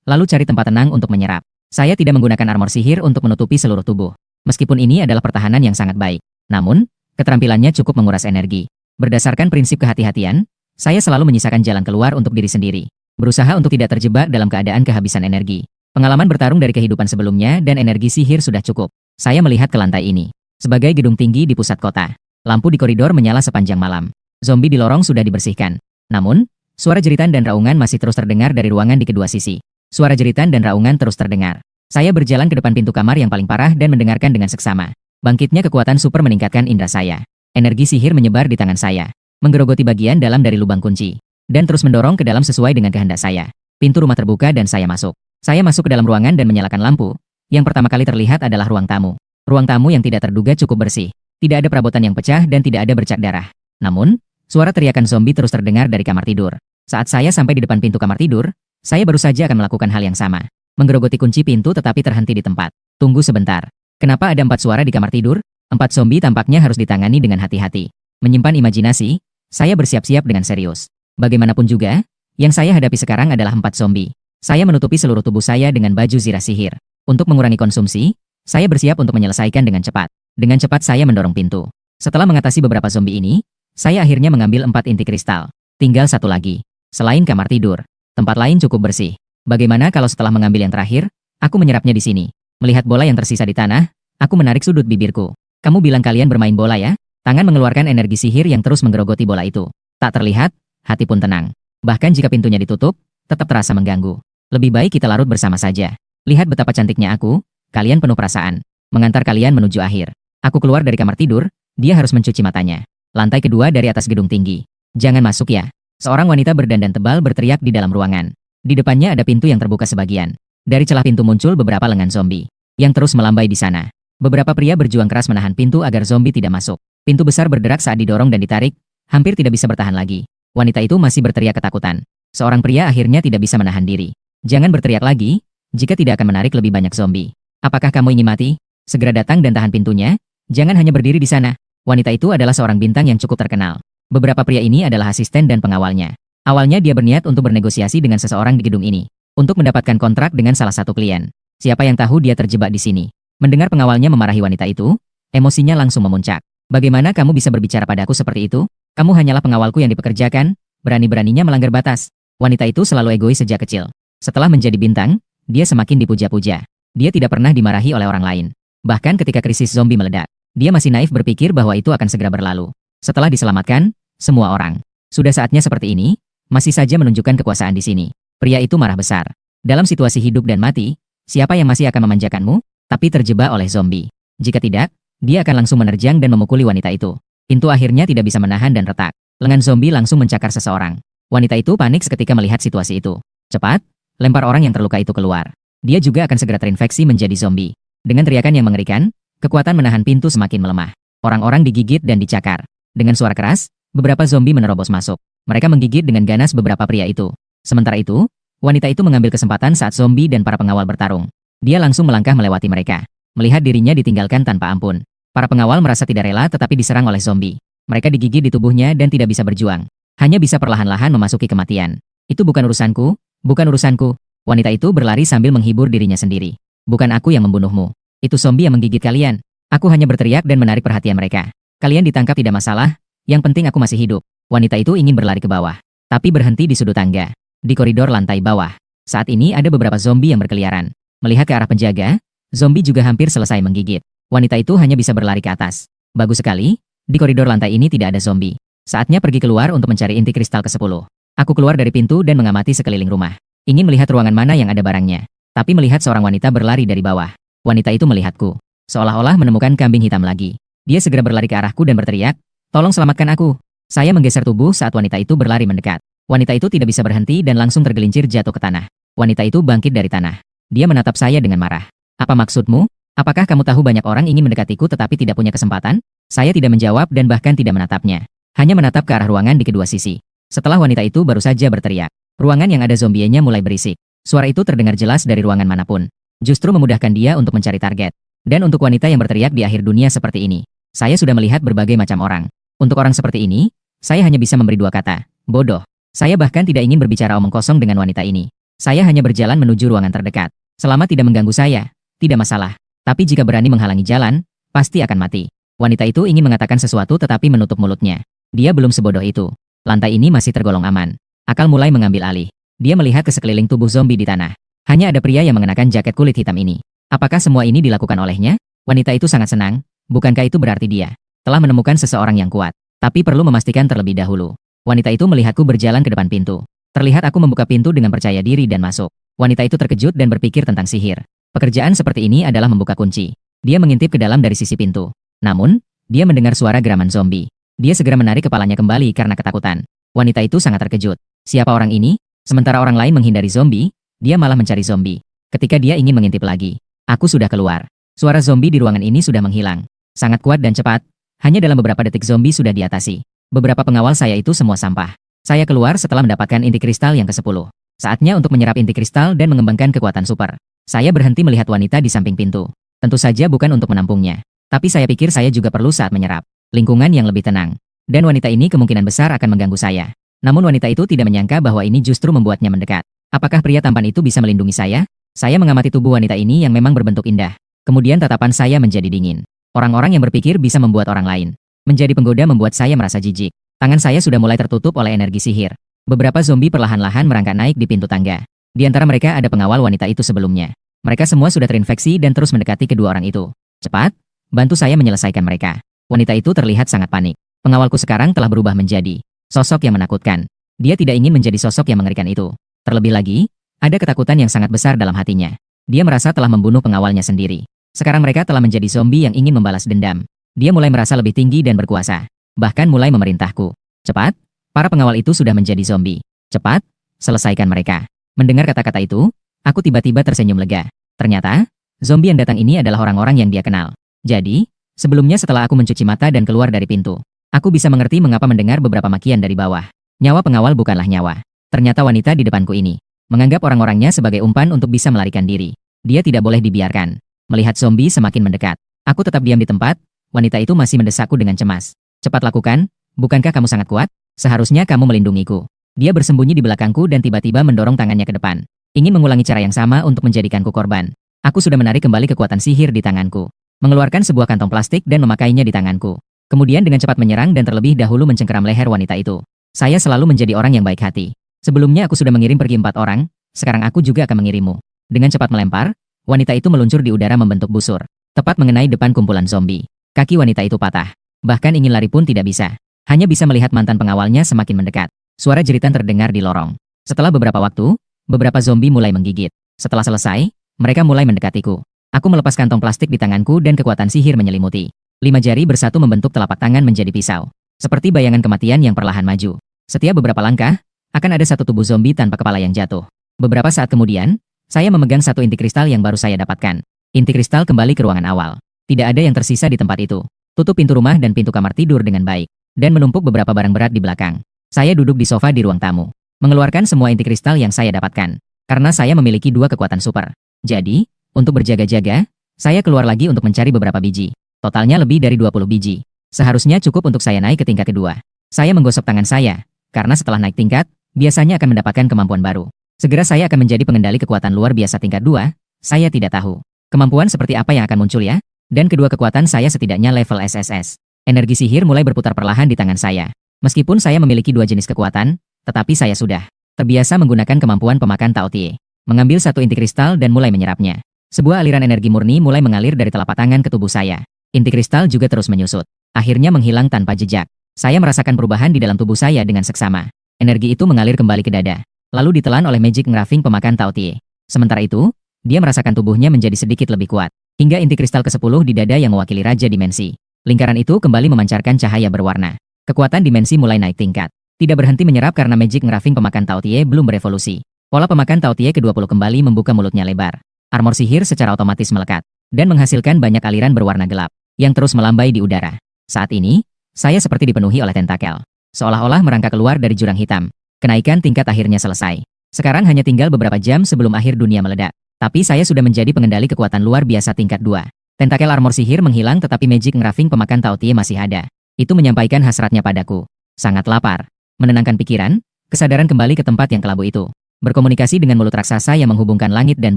lalu cari tempat tenang untuk menyerap. Saya tidak menggunakan armor sihir untuk menutupi seluruh tubuh. Meskipun ini adalah pertahanan yang sangat baik. Namun, keterampilannya cukup menguras energi. Berdasarkan prinsip kehati-hatian, saya selalu menyisakan jalan keluar untuk diri sendiri. Berusaha untuk tidak terjebak dalam keadaan kehabisan energi. Pengalaman bertarung dari kehidupan sebelumnya dan energi sihir sudah cukup. Saya melihat ke lantai ini. Sebagai gedung tinggi di pusat kota. Lampu di koridor menyala sepanjang malam. Zombie di lorong sudah dibersihkan. Namun, suara jeritan dan raungan masih terus terdengar dari ruangan di kedua sisi. Suara jeritan dan raungan terus terdengar. Saya berjalan ke depan pintu kamar yang paling parah dan mendengarkan dengan seksama. Bangkitnya kekuatan super meningkatkan indera saya. Energi sihir menyebar di tangan saya. Menggerogoti bagian dalam dari lubang kunci. Dan terus mendorong ke dalam sesuai dengan kehendak saya. Pintu rumah terbuka dan saya masuk. Saya masuk ke dalam ruangan dan menyalakan lampu. Yang pertama kali terlihat adalah ruang tamu. Ruang tamu yang tidak terduga cukup bersih. Tidak ada perabotan yang pecah dan tidak ada bercak darah. Namun, suara teriakan zombie terus terdengar dari kamar tidur. Saat saya sampai di depan pintu kamar tidur, saya baru saja akan melakukan hal yang sama. Menggerogoti kunci pintu tetapi terhenti di tempat. Tunggu sebentar. Kenapa ada 4 suara di kamar tidur? 4 zombie tampaknya harus ditangani dengan hati-hati. Menyimpan imajinasi, saya bersiap-siap dengan serius. Bagaimanapun juga, yang saya hadapi sekarang adalah 4 zombie. Saya menutupi seluruh tubuh saya dengan baju zirah sihir. Untuk mengurangi konsumsi, saya bersiap untuk menyelesaikan dengan cepat. Dengan cepat saya mendorong pintu. Setelah mengatasi beberapa zombie ini, saya akhirnya mengambil 4 inti kristal. Tinggal 1 lagi. Selain kamar tidur, tempat lain cukup bersih. Bagaimana kalau setelah mengambil yang terakhir, aku menyerapnya di sini? Melihat bola yang tersisa di tanah, aku menarik sudut bibirku. Kamu bilang kalian bermain bola ya? Tangan mengeluarkan energi sihir yang terus menggerogoti bola itu. Tak terlihat, hati pun tenang. Bahkan jika pintunya ditutup, tetap terasa mengganggu. Lebih baik kita larut bersama saja. Lihat betapa cantiknya aku, kalian penuh perasaan. Mengantar kalian menuju akhir. Aku keluar dari kamar tidur, dia harus mencuci matanya. Lantai kedua dari atas gedung tinggi. Jangan masuk ya. Seorang wanita berdandan tebal berteriak di dalam ruangan. Di depannya ada pintu yang terbuka sebagian. Dari celah pintu muncul beberapa lengan zombie yang terus melambai di sana. Beberapa pria berjuang keras menahan pintu agar zombie tidak masuk. Pintu besar berderak saat didorong dan ditarik, hampir tidak bisa bertahan lagi. Wanita itu masih berteriak ketakutan. Seorang pria akhirnya tidak bisa menahan diri. Jangan berteriak lagi, jika tidak akan menarik lebih banyak zombie. Apakah kamu ingin mati? Segera datang dan tahan pintunya. Jangan hanya berdiri di sana. Wanita itu adalah seorang bintang yang cukup terkenal. Beberapa pria ini adalah asisten dan pengawalnya. Awalnya dia berniat untuk bernegosiasi dengan seseorang di gedung ini, untuk mendapatkan kontrak dengan salah satu klien. Siapa yang tahu dia terjebak di sini. Mendengar pengawalnya memarahi wanita itu, emosinya langsung memuncak. Bagaimana kamu bisa berbicara padaku seperti itu? Kamu hanyalah pengawalku yang dipekerjakan, berani-beraninya melanggar batas. Wanita itu selalu egois sejak kecil. Setelah menjadi bintang, dia semakin dipuja-puja. Dia tidak pernah dimarahi oleh orang lain. Bahkan ketika krisis zombie meledak, dia masih naif berpikir bahwa itu akan segera berlalu. Setelah diselamatkan, semua orang. Sudah saatnya seperti ini, masih saja menunjukkan kekuasaan di sini. Pria itu marah besar. Dalam situasi hidup dan mati, siapa yang masih akan memanjakanmu? Tapi terjebak oleh zombie. Jika tidak, dia akan langsung menerjang dan memukuli wanita itu. Pintu akhirnya tidak bisa menahan dan retak. Lengan zombie langsung mencakar seseorang. Wanita itu panik seketika melihat situasi itu. Cepat, lempar orang yang terluka itu keluar. Dia juga akan segera terinfeksi menjadi zombie. Dengan teriakan yang mengerikan, kekuatan menahan pintu semakin melemah. Orang-orang digigit dan dicakar. Dengan suara keras, beberapa zombie menerobos masuk. Mereka menggigit dengan ganas beberapa pria itu. Sementara itu, wanita itu mengambil kesempatan saat zombie dan para pengawal bertarung. Dia langsung melangkah melewati mereka. Melihat dirinya ditinggalkan tanpa ampun. Para pengawal merasa tidak rela tetapi diserang oleh zombie. Mereka digigit di tubuhnya dan tidak bisa berjuang. Hanya bisa perlahan-lahan memasuki kematian. Itu bukan urusanku, bukan urusanku. Wanita itu berlari sambil menghibur dirinya sendiri. Bukan aku yang membunuhmu. Itu zombie yang menggigit kalian. Aku hanya berteriak dan menarik perhatian mereka. Kalian ditangkap tidak masalah, yang penting aku masih hidup. Wanita itu ingin berlari ke bawah, tapi berhenti di sudut tangga. Di koridor lantai bawah. Saat ini ada beberapa zombie yang berkeliaran. Melihat ke arah penjaga, zombie juga hampir selesai menggigit. Wanita itu hanya bisa berlari ke atas. Bagus sekali, di koridor lantai ini tidak ada zombie. Saatnya pergi keluar untuk mencari inti kristal ke-10. Aku keluar dari pintu dan mengamati sekeliling rumah. Ingin melihat ruangan mana yang ada barangnya. Tapi melihat seorang wanita berlari dari bawah. Wanita itu melihatku. Seolah-olah menemukan kambing hitam lagi. Dia segera berlari ke arahku dan berteriak, "Tolong selamatkan aku." Saya menggeser tubuh saat wanita itu berlari mendekat. Wanita itu tidak bisa berhenti dan langsung tergelincir jatuh ke tanah. Wanita itu bangkit dari tanah. Dia menatap saya dengan marah. "Apa maksudmu? Apakah kamu tahu banyak orang ingin mendekatiku tetapi tidak punya kesempatan?" Saya tidak menjawab dan bahkan tidak menatapnya. Hanya menatap ke arah ruangan di kedua sisi. Setelah wanita itu baru saja berteriak, ruangan yang ada zombienya mulai berisik. Suara itu terdengar jelas dari ruangan manapun. Justru memudahkan dia untuk mencari target. Dan untuk wanita yang berteriak di akhir dunia seperti ini, saya sudah melihat berbagai macam orang. Untuk orang seperti ini, saya hanya bisa memberi dua kata, bodoh. Saya bahkan tidak ingin berbicara omong kosong dengan wanita ini. Saya hanya berjalan menuju ruangan terdekat. Selama tidak mengganggu saya, tidak masalah. Tapi jika berani menghalangi jalan, pasti akan mati. Wanita itu ingin mengatakan sesuatu tetapi menutup mulutnya. Dia belum sebodoh itu. Lantai ini masih tergolong aman. Akal mulai mengambil alih. Dia melihat ke sekeliling tubuh zombie di tanah. Hanya ada pria yang mengenakan jaket kulit hitam ini. Apakah semua ini dilakukan olehnya? Wanita itu sangat senang. Bukankah itu berarti dia telah menemukan seseorang yang kuat? Tapi perlu memastikan terlebih dahulu. Wanita itu melihatku berjalan ke depan pintu. Terlihat aku membuka pintu dengan percaya diri dan masuk. Wanita itu terkejut dan berpikir tentang sihir. Pekerjaan seperti ini adalah membuka kunci. Dia mengintip ke dalam dari sisi pintu. Namun, dia mendengar suara geraman zombie. Dia segera menarik kepalanya kembali karena ketakutan. Wanita itu sangat terkejut. Siapa orang ini? Sementara orang lain menghindari zombie, dia malah mencari zombie. Ketika dia ingin mengintip lagi, aku sudah keluar. Suara zombie di ruangan ini sudah menghilang. Sangat kuat dan cepat. Hanya dalam beberapa detik zombie sudah diatasi. Beberapa pengawal saya itu semua sampah. Saya keluar setelah mendapatkan inti kristal yang ke-10. Saatnya untuk menyerap inti kristal dan mengembangkan kekuatan super. Saya berhenti melihat wanita di samping pintu. Tentu saja bukan untuk menampungnya. Tapi saya pikir saya juga perlu saat menyerap lingkungan yang lebih tenang. Dan wanita ini kemungkinan besar akan mengganggu saya. Namun wanita itu tidak menyangka bahwa ini justru membuatnya mendekat. Apakah pria tampan itu bisa melindungi saya? Saya mengamati tubuh wanita ini yang memang berbentuk indah. Kemudian tatapan saya menjadi dingin. Orang-orang yang berpikir bisa membuat orang lain menjadi penggoda membuat saya merasa jijik. Tangan saya sudah mulai tertutup oleh energi sihir. Beberapa zombie perlahan-lahan merangkak naik di pintu tangga. Di antara mereka ada pengawal wanita itu sebelumnya. Mereka semua sudah terinfeksi dan terus mendekati kedua orang itu. Cepat, bantu saya menyelesaikan mereka. Wanita itu terlihat sangat panik. Pengawalku sekarang telah berubah menjadi sosok yang menakutkan. Dia tidak ingin menjadi sosok yang mengerikan itu. Terlebih lagi, ada ketakutan yang sangat besar dalam hatinya. Dia merasa telah membunuh pengawalnya sendiri. Sekarang mereka telah menjadi zombie yang ingin membalas dendam. Dia mulai merasa lebih tinggi dan berkuasa. Bahkan mulai memerintahku. Cepat, para pengawal itu sudah menjadi zombie. Cepat, selesaikan mereka. Mendengar kata-kata itu, aku tiba-tiba tersenyum lega. Ternyata, zombie yang datang ini adalah orang-orang yang dia kenal. Jadi, sebelumnya setelah aku mencuci mata dan keluar dari pintu, aku bisa mengerti mengapa mendengar beberapa makian dari bawah. Nyawa pengawal bukanlah nyawa. Ternyata wanita di depanku ini menganggap orang-orangnya sebagai umpan untuk bisa melarikan diri. Dia tidak boleh dibiarkan. Melihat zombie semakin mendekat, aku tetap diam di tempat. Wanita itu masih mendesakku dengan cemas. Cepat lakukan, bukankah kamu sangat kuat? Seharusnya kamu melindungiku. Dia bersembunyi di belakangku dan tiba-tiba mendorong tangannya ke depan. Ingin mengulangi cara yang sama untuk menjadikanku korban. Aku sudah menarik kembali kekuatan sihir di tanganku. Mengeluarkan sebuah kantong plastik dan memakainya di tanganku. Kemudian dengan cepat menyerang dan terlebih dahulu mencengkeram leher wanita itu. Saya selalu menjadi orang yang baik hati. Sebelumnya aku sudah mengirim pergi 4 orang, sekarang aku juga akan mengirimmu. Dengan cepat melempar, wanita itu meluncur di udara membentuk busur. Tepat mengenai depan kumpulan zombie. Kaki wanita itu patah. Bahkan ingin lari pun tidak bisa. Hanya bisa melihat mantan pengawalnya semakin mendekat. Suara jeritan terdengar di lorong. Setelah beberapa waktu, beberapa zombie mulai menggigit. Setelah selesai, mereka mulai mendekatiku. Aku melepas kantong plastik di tanganku dan kekuatan sihir menyelimuti. 5 jari bersatu membentuk telapak tangan menjadi pisau. Seperti bayangan kematian yang perlahan maju. Setiap beberapa langkah, akan ada satu tubuh zombie tanpa kepala yang jatuh. Beberapa saat kemudian, saya memegang satu inti kristal yang baru saya dapatkan. Inti kristal kembali ke ruangan awal. Tidak ada yang tersisa di tempat itu. Tutup pintu rumah dan pintu kamar tidur dengan baik. Dan menumpuk beberapa barang berat di belakang. Saya duduk di sofa di ruang tamu. Mengeluarkan semua inti kristal yang saya dapatkan. Karena saya memiliki 2 kekuatan super. Jadi, untuk berjaga-jaga, saya keluar lagi untuk mencari beberapa biji. Totalnya lebih dari 20 biji. Seharusnya cukup untuk saya naik ke tingkat kedua. Saya menggosok tangan saya. Karena setelah naik tingkat, biasanya akan mendapatkan kemampuan baru. Segera saya akan menjadi pengendali kekuatan luar biasa tingkat 2. Saya tidak tahu. Kemampuan seperti apa yang akan muncul ya? Dan kedua kekuatan saya setidaknya level SSS. Energi sihir mulai berputar perlahan di tangan saya. Meskipun saya memiliki 2 jenis kekuatan, tetapi saya sudah terbiasa menggunakan kemampuan pemakan Tao Tie. Mengambil satu inti kristal dan mulai menyerapnya. Sebuah aliran energi murni mulai mengalir dari telapak tangan ke tubuh saya. Inti kristal juga terus menyusut. Akhirnya menghilang tanpa jejak. Saya merasakan perubahan di dalam tubuh saya dengan seksama. Energi itu mengalir kembali ke dada. Lalu ditelan oleh Magic Engraving pemakan Tao Tie. Sementara itu, dia merasakan tubuhnya menjadi sedikit lebih kuat. Hingga inti kristal ke-10 di dada yang mewakili Raja Dimensi. Lingkaran itu kembali memancarkan cahaya berwarna. Kekuatan dimensi mulai naik tingkat. Tidak berhenti menyerap karena Magic Engraving pemakan Tao Tie belum berevolusi. Pola pemakan Tao Tie ke-20 kembali membuka mulutnya lebar. Armor sihir secara otomatis melekat. Dan menghasilkan banyak aliran berwarna gelap. Yang terus melambai di udara. Saat ini, saya seperti dipenuhi oleh tentakel. Seolah-olah merangkak keluar dari jurang hitam. Kenaikan tingkat akhirnya selesai. Sekarang hanya tinggal beberapa jam sebelum akhir dunia meledak. Tapi saya sudah menjadi pengendali kekuatan luar biasa tingkat 2. Tentakel armor sihir menghilang tetapi Magic Engraving pemakan Tao Tie masih ada. Itu menyampaikan hasratnya padaku. Sangat lapar. Menenangkan pikiran, kesadaran kembali ke tempat yang kelabu itu. Berkomunikasi dengan mulut raksasa yang menghubungkan langit dan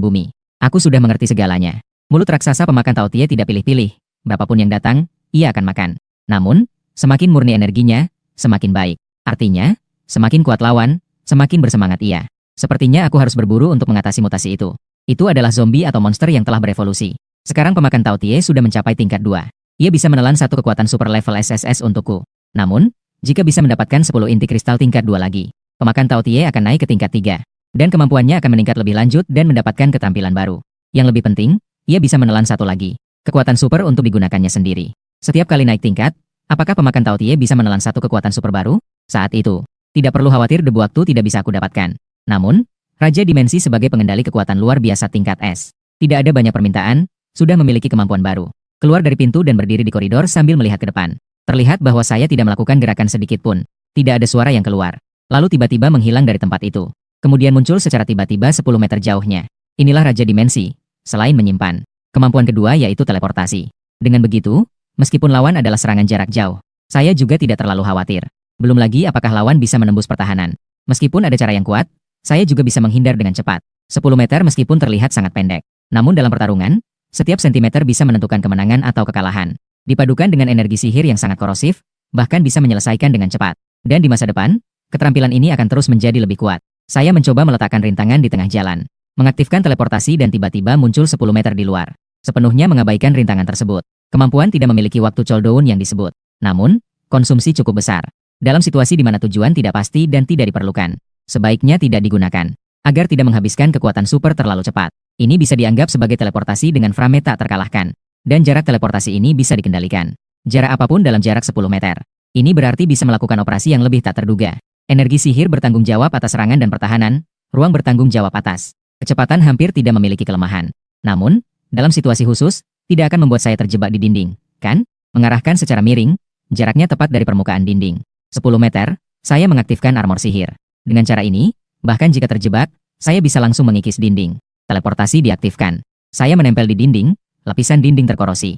bumi. Aku sudah mengerti segalanya. Mulut raksasa pemakan Tao Tie tidak pilih-pilih. Berapapun yang datang, ia akan makan. Namun, semakin murni energinya, semakin baik. Artinya, semakin kuat lawan, semakin bersemangat ia. Sepertinya aku harus berburu untuk mengatasi mutasi itu. Itu adalah zombie atau monster yang telah berevolusi. Sekarang pemakan Tao Tie sudah mencapai tingkat 2. Ia bisa menelan satu kekuatan super level SSS untukku. Namun, jika bisa mendapatkan 10 inti kristal tingkat 2 lagi, pemakan Tao Tie akan naik ke tingkat 3. Dan kemampuannya akan meningkat lebih lanjut dan mendapatkan keterampilan baru. Yang lebih penting, ia bisa menelan satu lagi. Kekuatan super untuk digunakannya sendiri. Setiap kali naik tingkat, apakah pemakan Tao Tie bisa menelan satu kekuatan super baru? Saat itu, tidak perlu khawatir debu waktu tidak bisa aku dapatkan. Namun, Raja Dimensi sebagai pengendali kekuatan luar biasa tingkat S. Tidak ada banyak permintaan, sudah memiliki kemampuan baru. Keluar dari pintu dan berdiri di koridor sambil melihat ke depan. Terlihat bahwa saya tidak melakukan gerakan sedikit pun. Tidak ada suara yang keluar. Lalu tiba-tiba menghilang dari tempat itu. Kemudian muncul secara tiba-tiba 10 meter jauhnya. Inilah Raja Dimensi. Selain menyimpan kemampuan kedua yaitu teleportasi. Dengan begitu, meskipun lawan adalah serangan jarak jauh, saya juga tidak terlalu khawatir. Belum lagi apakah lawan bisa menembus pertahanan. Meskipun ada cara yang kuat, saya juga bisa menghindar dengan cepat. 10 meter meskipun terlihat sangat pendek. Namun dalam pertarungan, setiap sentimeter bisa menentukan kemenangan atau kekalahan. Dipadukan dengan energi sihir yang sangat korosif, bahkan bisa menyelesaikan dengan cepat. Dan di masa depan, keterampilan ini akan terus menjadi lebih kuat. Saya mencoba meletakkan rintangan di tengah jalan. Mengaktifkan teleportasi dan tiba-tiba muncul 10 meter di luar. Sepenuhnya mengabaikan rintangan tersebut. Kemampuan tidak memiliki waktu cooldown yang disebut. Namun, konsumsi cukup besar. Dalam situasi di mana tujuan tidak pasti dan tidak diperlukan, sebaiknya tidak digunakan, agar tidak menghabiskan kekuatan super terlalu cepat. Ini bisa dianggap sebagai teleportasi dengan frame tak terkalahkan. Dan jarak teleportasi ini bisa dikendalikan. Jarak apapun dalam jarak 10 meter. Ini berarti bisa melakukan operasi yang lebih tak terduga. Energi sihir bertanggung jawab atas serangan dan pertahanan, ruang bertanggung jawab atas kecepatan hampir tidak memiliki kelemahan. Namun, dalam situasi khusus, tidak akan membuat saya terjebak di dinding, kan? Mengarahkan secara miring, jaraknya tepat dari permukaan dinding. 10 meter, saya mengaktifkan armor sihir. Dengan cara ini, bahkan jika terjebak, saya bisa langsung mengikis dinding. Teleportasi diaktifkan. Saya menempel di dinding, lapisan dinding terkorosi.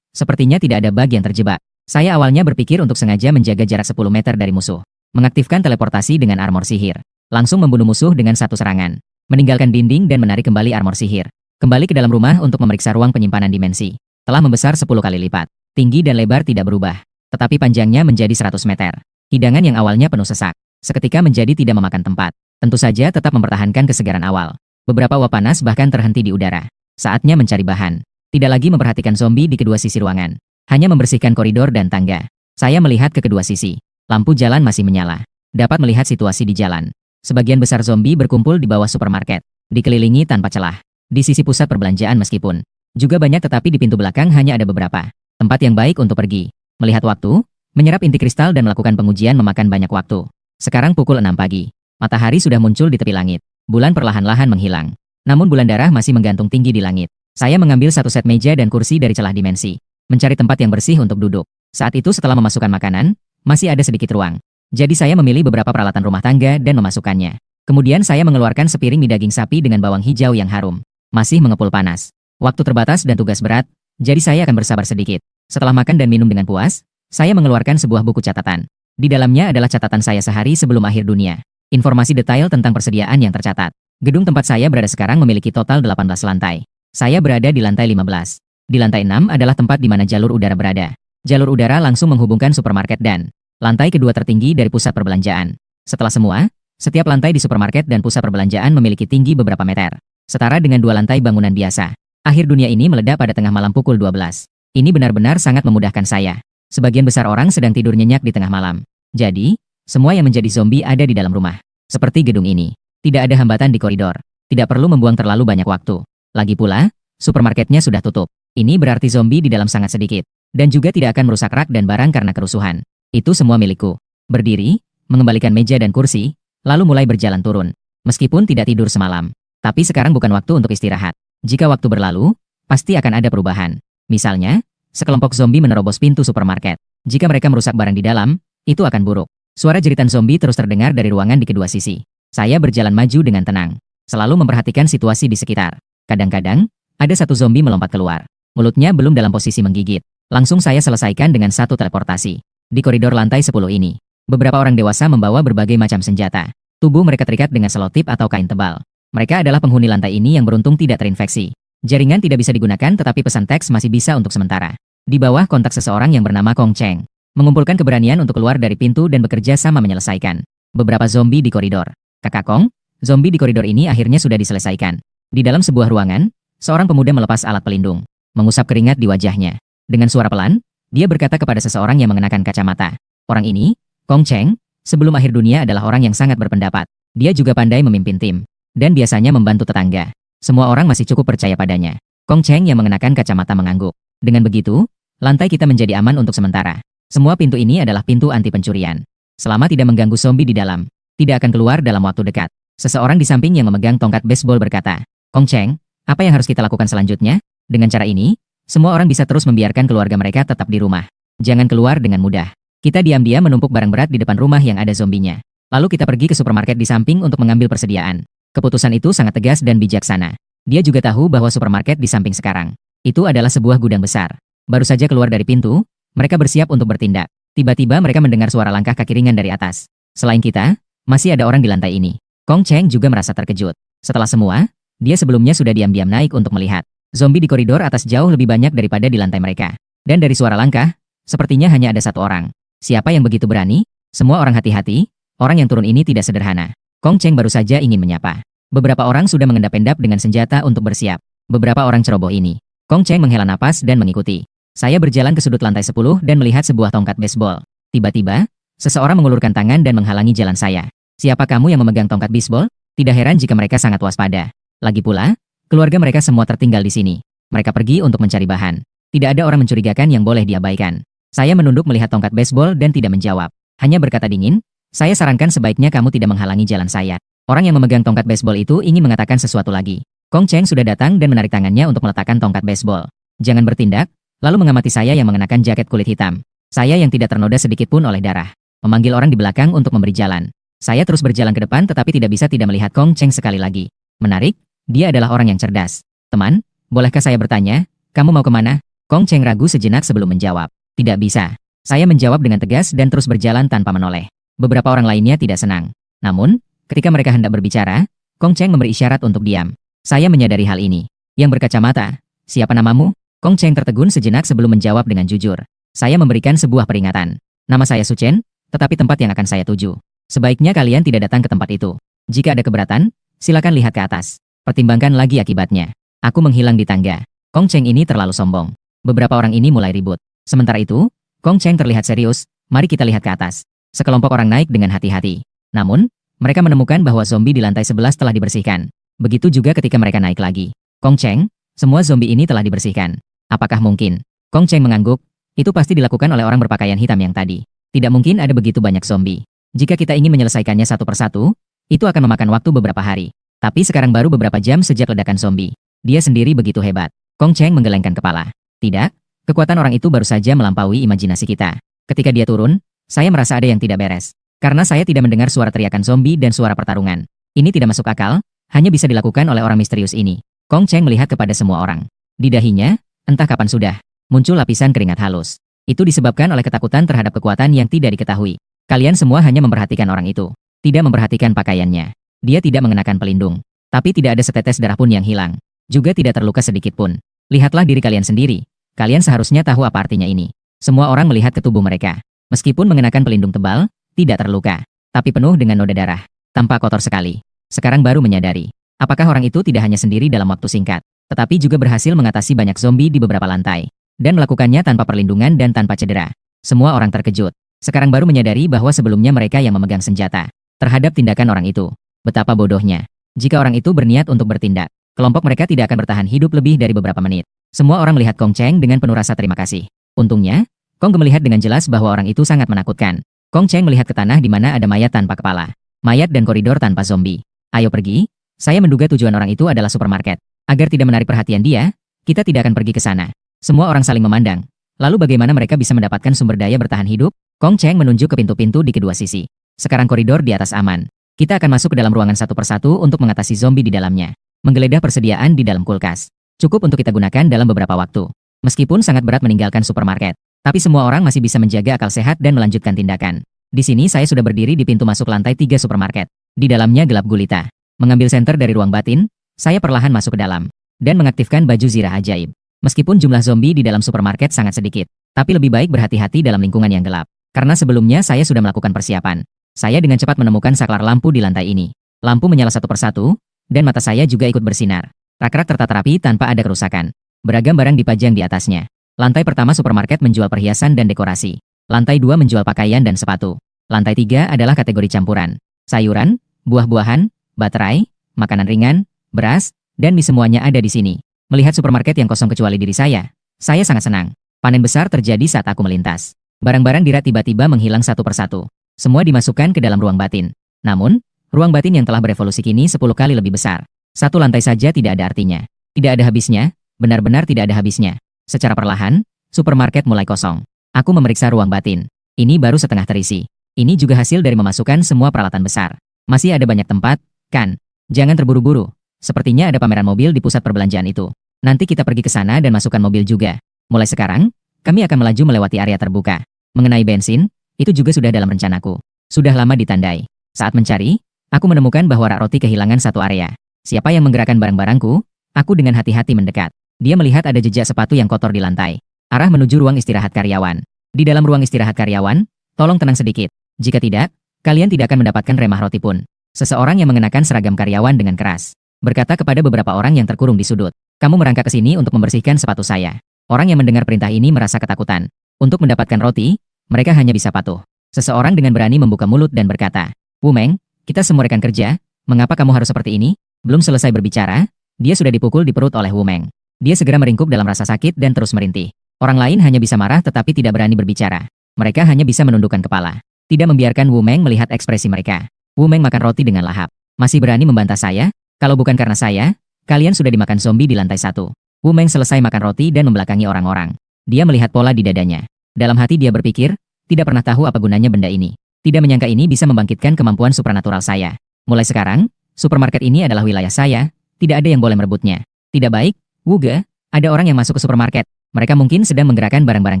Sepertinya tidak ada bug yang terjebak. Saya awalnya berpikir untuk sengaja menjaga jarak 10 meter dari musuh. Mengaktifkan teleportasi dengan armor sihir. Langsung membunuh musuh dengan satu serangan. Meninggalkan dinding dan menarik kembali armor sihir. Kembali ke dalam rumah untuk memeriksa ruang penyimpanan dimensi. Telah membesar 10 kali lipat. Tinggi dan lebar tidak berubah. Tetapi panjangnya menjadi 100 meter. Hidangan yang awalnya penuh sesak, seketika menjadi tidak memakan tempat. Tentu saja tetap mempertahankan kesegaran awal. Beberapa uap panas bahkan terhenti di udara. Saatnya mencari bahan. Tidak lagi memperhatikan zombie di kedua sisi ruangan. Hanya membersihkan koridor dan tangga. Saya melihat ke kedua sisi. Lampu jalan masih menyala. Dapat melihat situasi di jalan. Sebagian besar zombie berkumpul di bawah supermarket. Dikelilingi tanpa celah. Di sisi pusat perbelanjaan meskipun juga banyak, tetapi di pintu belakang hanya ada beberapa. Tempat yang baik untuk pergi. Melihat waktu, menyerap inti kristal dan melakukan pengujian memakan banyak waktu. Sekarang pukul 6 pagi. Matahari sudah muncul di tepi langit. Bulan perlahan-lahan menghilang. Namun bulan darah masih menggantung tinggi di langit. Saya mengambil satu set meja dan kursi dari celah dimensi. Mencari tempat yang bersih untuk duduk. Saat itu setelah memasukkan makanan, masih ada sedikit ruang. Jadi saya memilih beberapa peralatan rumah tangga dan memasukkannya. Kemudian saya mengeluarkan sepiring mie daging sapi dengan bawang hijau yang harum. Masih mengepul panas. Waktu terbatas dan tugas berat, jadi saya akan bersabar sedikit. Setelah makan dan minum dengan puas, saya mengeluarkan sebuah buku catatan. Di dalamnya adalah catatan saya sehari sebelum akhir dunia. Informasi detail tentang persediaan yang tercatat. Gedung tempat saya berada sekarang memiliki total 18 lantai. Saya berada di lantai 15. Di lantai 6 adalah tempat di mana jalur udara berada. Jalur udara langsung menghubungkan supermarket dan lantai kedua tertinggi dari pusat perbelanjaan. Setelah semua, setiap lantai di supermarket dan pusat perbelanjaan memiliki tinggi beberapa meter. Setara dengan 2 lantai bangunan biasa. Akhir dunia ini meledak pada tengah malam pukul 12. Ini benar-benar sangat memudahkan saya. Sebagian besar orang sedang tidur nyenyak di tengah malam. Jadi, semua yang menjadi zombie ada di dalam rumah. Seperti gedung ini. Tidak ada hambatan di koridor. Tidak perlu membuang terlalu banyak waktu. Lagi pula, supermarketnya sudah tutup. Ini berarti zombie di dalam sangat sedikit. Dan juga tidak akan merusak rak dan barang karena kerusuhan. Itu semua milikku. Berdiri, mengembalikan meja dan kursi, lalu mulai berjalan turun. Meskipun tidak tidur semalam. Tapi sekarang bukan waktu untuk istirahat. Jika waktu berlalu, pasti akan ada perubahan. Misalnya, sekelompok zombie menerobos pintu supermarket. Jika mereka merusak barang di dalam, itu akan buruk. Suara jeritan zombie terus terdengar dari ruangan di kedua sisi. Saya berjalan maju dengan tenang. Selalu memperhatikan situasi di sekitar. Kadang-kadang, ada satu zombie melompat keluar. Mulutnya belum dalam posisi menggigit. Langsung saya selesaikan dengan satu teleportasi. Di koridor lantai 10 ini, beberapa orang dewasa membawa berbagai macam senjata. Tubuh mereka terikat dengan selotip atau kain tebal. Mereka adalah penghuni lantai ini yang beruntung tidak terinfeksi. Jaringan tidak bisa digunakan, tetapi pesan teks masih bisa untuk sementara. Di bawah kontak seseorang yang bernama Kong Cheng. Mengumpulkan keberanian untuk keluar dari pintu dan bekerja sama menyelesaikan beberapa zombie di koridor. Kakak Kong, zombie di koridor ini akhirnya sudah diselesaikan. Di dalam sebuah ruangan, seorang pemuda melepas alat pelindung. Mengusap keringat di wajahnya. Dengan suara pelan, dia berkata kepada seseorang yang mengenakan kacamata. Orang ini, Kong Cheng, sebelum akhir dunia adalah orang yang sangat berpendapat. Dia juga pandai memimpin tim. Dan biasanya membantu tetangga. Semua orang masih cukup percaya padanya. Kong Cheng yang mengenakan kacamata mengangguk. Dengan begitu, lantai kita menjadi aman untuk sementara. Semua pintu ini adalah pintu anti pencurian. Selama tidak mengganggu zombie di dalam, tidak akan keluar dalam waktu dekat. Seseorang di samping yang memegang tongkat baseball berkata, Kong Cheng, apa yang harus kita lakukan selanjutnya? Dengan cara ini, semua orang bisa terus membiarkan keluarga mereka tetap di rumah. Jangan keluar dengan mudah. Kita diam-diam menumpuk barang berat di depan rumah yang ada zombinya. Lalu kita pergi ke supermarket di samping untuk mengambil persediaan. Keputusan itu sangat tegas dan bijaksana. Dia juga tahu bahwa supermarket di samping sekarang itu adalah sebuah gudang besar. Baru saja keluar dari pintu, mereka bersiap untuk bertindak. Tiba-tiba mereka mendengar suara langkah kaki ringan dari atas. Selain kita, masih ada orang di lantai ini. Kong Cheng juga merasa terkejut. Setelah semua, dia sebelumnya sudah diam-diam naik untuk melihat. Zombie di koridor atas jauh lebih banyak daripada di lantai mereka. Dan dari suara langkah, sepertinya hanya ada satu orang. Siapa yang begitu berani? Semua orang hati-hati, orang yang turun ini tidak sederhana. Kong Cheng baru saja ingin menyapa. Beberapa orang sudah mengendap-endap dengan senjata untuk bersiap. Beberapa orang ceroboh ini. Kong Cheng menghela napas dan mengikuti. Saya berjalan ke sudut lantai 10 dan melihat sebuah tongkat baseball. Tiba-tiba, Seseorang mengulurkan tangan dan menghalangi jalan saya. Siapa kamu yang memegang tongkat bisbol? Tidak heran jika mereka sangat waspada. Lagi pula, keluarga mereka semua tertinggal di sini. Mereka pergi untuk mencari bahan. Tidak ada orang mencurigakan yang boleh diabaikan. Saya menunduk melihat tongkat baseball dan tidak menjawab. Hanya berkata dingin, saya sarankan sebaiknya kamu tidak menghalangi jalan saya. Orang yang memegang tongkat baseball itu ingin mengatakan sesuatu lagi. Kong Cheng sudah datang dan menarik tangannya untuk meletakkan tongkat baseball. Jangan bertindak, lalu mengamati saya yang mengenakan jaket kulit hitam. Saya yang tidak ternoda sedikit pun oleh darah. Memanggil orang di belakang untuk memberi jalan. Saya terus berjalan ke depan tetapi tidak bisa tidak melihat Kong Cheng sekali lagi. Menarik, dia adalah orang yang cerdas. Teman, bolehkah saya bertanya, kamu mau kemana? Kong Cheng ragu sejenak sebelum menjawab. Tidak bisa. Saya menjawab dengan tegas dan terus berjalan tanpa menoleh. Beberapa orang lainnya tidak senang. Namun, ketika mereka hendak berbicara, Kong Cheng memberi isyarat untuk diam. Saya menyadari hal ini. Yang berkacamata, siapa namamu? Kong Cheng tertegun sejenak sebelum menjawab dengan jujur. Saya memberikan sebuah peringatan. Nama saya Su Chen, tetapi tempat yang akan saya tuju. Sebaiknya kalian tidak datang ke tempat itu. Jika ada keberatan, silakan lihat ke atas. Pertimbangkan lagi akibatnya. Aku menghilang di tangga. Kong Cheng ini terlalu sombong. Beberapa orang ini mulai ribut. Sementara itu, Kong Cheng terlihat serius. Mari kita lihat ke atas. Sekelompok orang naik dengan hati-hati. Namun, mereka menemukan bahwa zombie di lantai 11 telah dibersihkan. Begitu juga ketika mereka naik lagi. Kong Cheng, semua zombie ini telah dibersihkan. Apakah mungkin? Kong Cheng mengangguk. Itu pasti dilakukan oleh orang berpakaian hitam yang tadi. Tidak mungkin ada begitu banyak zombie. Jika kita ingin menyelesaikannya satu persatu, itu akan memakan waktu beberapa hari. Tapi sekarang baru beberapa jam sejak ledakan zombie. Dia sendiri begitu hebat. Kong Cheng menggelengkan kepala. Tidak, kekuatan orang itu baru saja melampaui imajinasi kita. Ketika dia turun, saya merasa ada yang tidak beres. Karena saya tidak mendengar suara teriakan zombie dan suara pertarungan. Ini tidak masuk akal, hanya bisa dilakukan oleh orang misterius ini. Kong Cheng melihat kepada semua orang. Di dahinya, entah kapan sudah, muncul lapisan keringat halus. Itu disebabkan oleh ketakutan terhadap kekuatan yang tidak diketahui. Kalian semua hanya memperhatikan orang itu. Tidak memperhatikan pakaiannya. Dia tidak mengenakan pelindung. Tapi tidak ada setetes darah pun yang hilang. Juga tidak terluka sedikit pun. Lihatlah diri kalian sendiri. Kalian seharusnya tahu apa artinya ini. Semua orang melihat ke tubuh mereka. Meskipun mengenakan pelindung tebal, tidak terluka. Tapi penuh dengan noda darah. Tampak kotor sekali. Sekarang baru menyadari. Apakah orang itu tidak hanya sendiri dalam waktu singkat, tetapi juga berhasil mengatasi banyak zombie di beberapa lantai. Dan melakukannya tanpa perlindungan dan tanpa cedera. Semua orang terkejut. Sekarang baru menyadari bahwa sebelumnya mereka yang memegang senjata. Terhadap tindakan orang itu. Betapa bodohnya. Jika orang itu berniat untuk bertindak, kelompok mereka tidak akan bertahan hidup lebih dari beberapa menit. Semua orang melihat Kong Cheng dengan penuh rasa terima kasih. Untungnya, Kong melihat dengan jelas bahwa orang itu sangat menakutkan. Kong Cheng melihat ke tanah di mana ada mayat tanpa kepala. Mayat dan koridor tanpa zombie. Ayo pergi. Saya menduga tujuan orang itu adalah supermarket. Agar tidak menarik perhatian dia, kita tidak akan pergi ke sana. Semua orang saling memandang. Lalu bagaimana mereka bisa mendapatkan sumber daya bertahan hidup? Kong Cheng menunjuk ke pintu-pintu di kedua sisi. Sekarang koridor di atas aman. Kita akan masuk ke dalam ruangan satu persatu untuk mengatasi zombie di dalamnya. Menggeledah persediaan di dalam kulkas. Cukup untuk kita gunakan dalam beberapa waktu. Meskipun sangat berat meninggalkan supermarket. Tapi semua orang masih bisa menjaga akal sehat dan melanjutkan tindakan. Di sini saya sudah berdiri di pintu masuk lantai 3 supermarket. Di dalamnya gelap gulita. Mengambil senter dari ruang batin, saya perlahan masuk ke dalam. Dan mengaktifkan baju zirah ajaib. Meskipun jumlah zombie di dalam supermarket sangat sedikit. Tapi lebih baik berhati-hati dalam lingkungan yang gelap. Karena sebelumnya saya sudah melakukan persiapan. Saya dengan cepat menemukan saklar lampu di lantai ini. Lampu menyala satu persatu, dan mata saya juga ikut bersinar. Rak-rak tertata rapi tanpa ada kerusakan. Beragam barang dipajang di atasnya. Lantai pertama supermarket menjual perhiasan dan dekorasi. Lantai 2 menjual pakaian dan sepatu. Lantai 3 adalah kategori campuran. Sayuran, buah-buahan, baterai, makanan ringan, beras, dan mie semuanya ada di sini. Melihat supermarket yang kosong kecuali diri saya sangat senang. Panen besar terjadi saat aku melintas. Barang-barang di rak tiba-tiba menghilang satu persatu. Semua dimasukkan ke dalam ruang batin. Namun, ruang batin yang telah berevolusi kini 10 kali lebih besar. Satu lantai saja tidak ada artinya. Tidak ada habisnya, benar-benar tidak ada habisnya. Secara perlahan, supermarket mulai kosong. Aku memeriksa ruang batin. Ini baru setengah terisi. Ini juga hasil dari memasukkan semua peralatan besar. Masih ada banyak tempat, kan? Jangan terburu-buru. Sepertinya ada pameran mobil di pusat perbelanjaan itu. Nanti kita pergi ke sana dan masukkan mobil juga. Mulai sekarang, kami akan melaju melewati area terbuka. Mengenai bensin, itu juga sudah dalam rencanaku. Sudah lama ditandai. Saat mencari, aku menemukan bahwa rak roti kehilangan satu area. Siapa yang menggerakkan barang-barangku? Aku dengan hati-hati mendekat. Dia melihat ada jejak sepatu yang kotor di lantai. Arah menuju ruang istirahat karyawan. Di dalam ruang istirahat karyawan, tolong tenang sedikit. Jika tidak, kalian tidak akan mendapatkan remah roti pun. Seseorang yang mengenakan seragam karyawan dengan keras berkata kepada beberapa orang yang terkurung di sudut. Kamu merangkak ke sini untuk membersihkan sepatu saya. Orang yang mendengar perintah ini merasa ketakutan. Untuk mendapatkan roti, mereka hanya bisa patuh. Seseorang dengan berani membuka mulut dan berkata, "Wu Meng, kita semua rekan kerja, mengapa kamu harus seperti ini?" Belum selesai berbicara, dia sudah dipukul di perut oleh Wu Meng. Dia segera meringkuk dalam rasa sakit dan terus merintih. Orang lain hanya bisa marah tetapi tidak berani berbicara. Mereka hanya bisa menundukkan kepala. Tidak membiarkan Wu Meng melihat ekspresi mereka. Wu Meng makan roti dengan lahap. "Masih berani membantah saya? Kalau bukan karena saya, kalian sudah dimakan zombie di lantai 1. Wu Meng selesai makan roti dan membelakangi orang-orang. Dia melihat pola di dadanya. Dalam hati dia berpikir, tidak pernah tahu apa gunanya benda ini. Tidak menyangka ini bisa membangkitkan kemampuan supranatural saya. Mulai sekarang, supermarket ini adalah wilayah saya, tidak ada yang boleh merebutnya. Tidak baik, Wuge, ada orang yang masuk ke supermarket. Mereka mungkin sedang menggerakkan barang-barang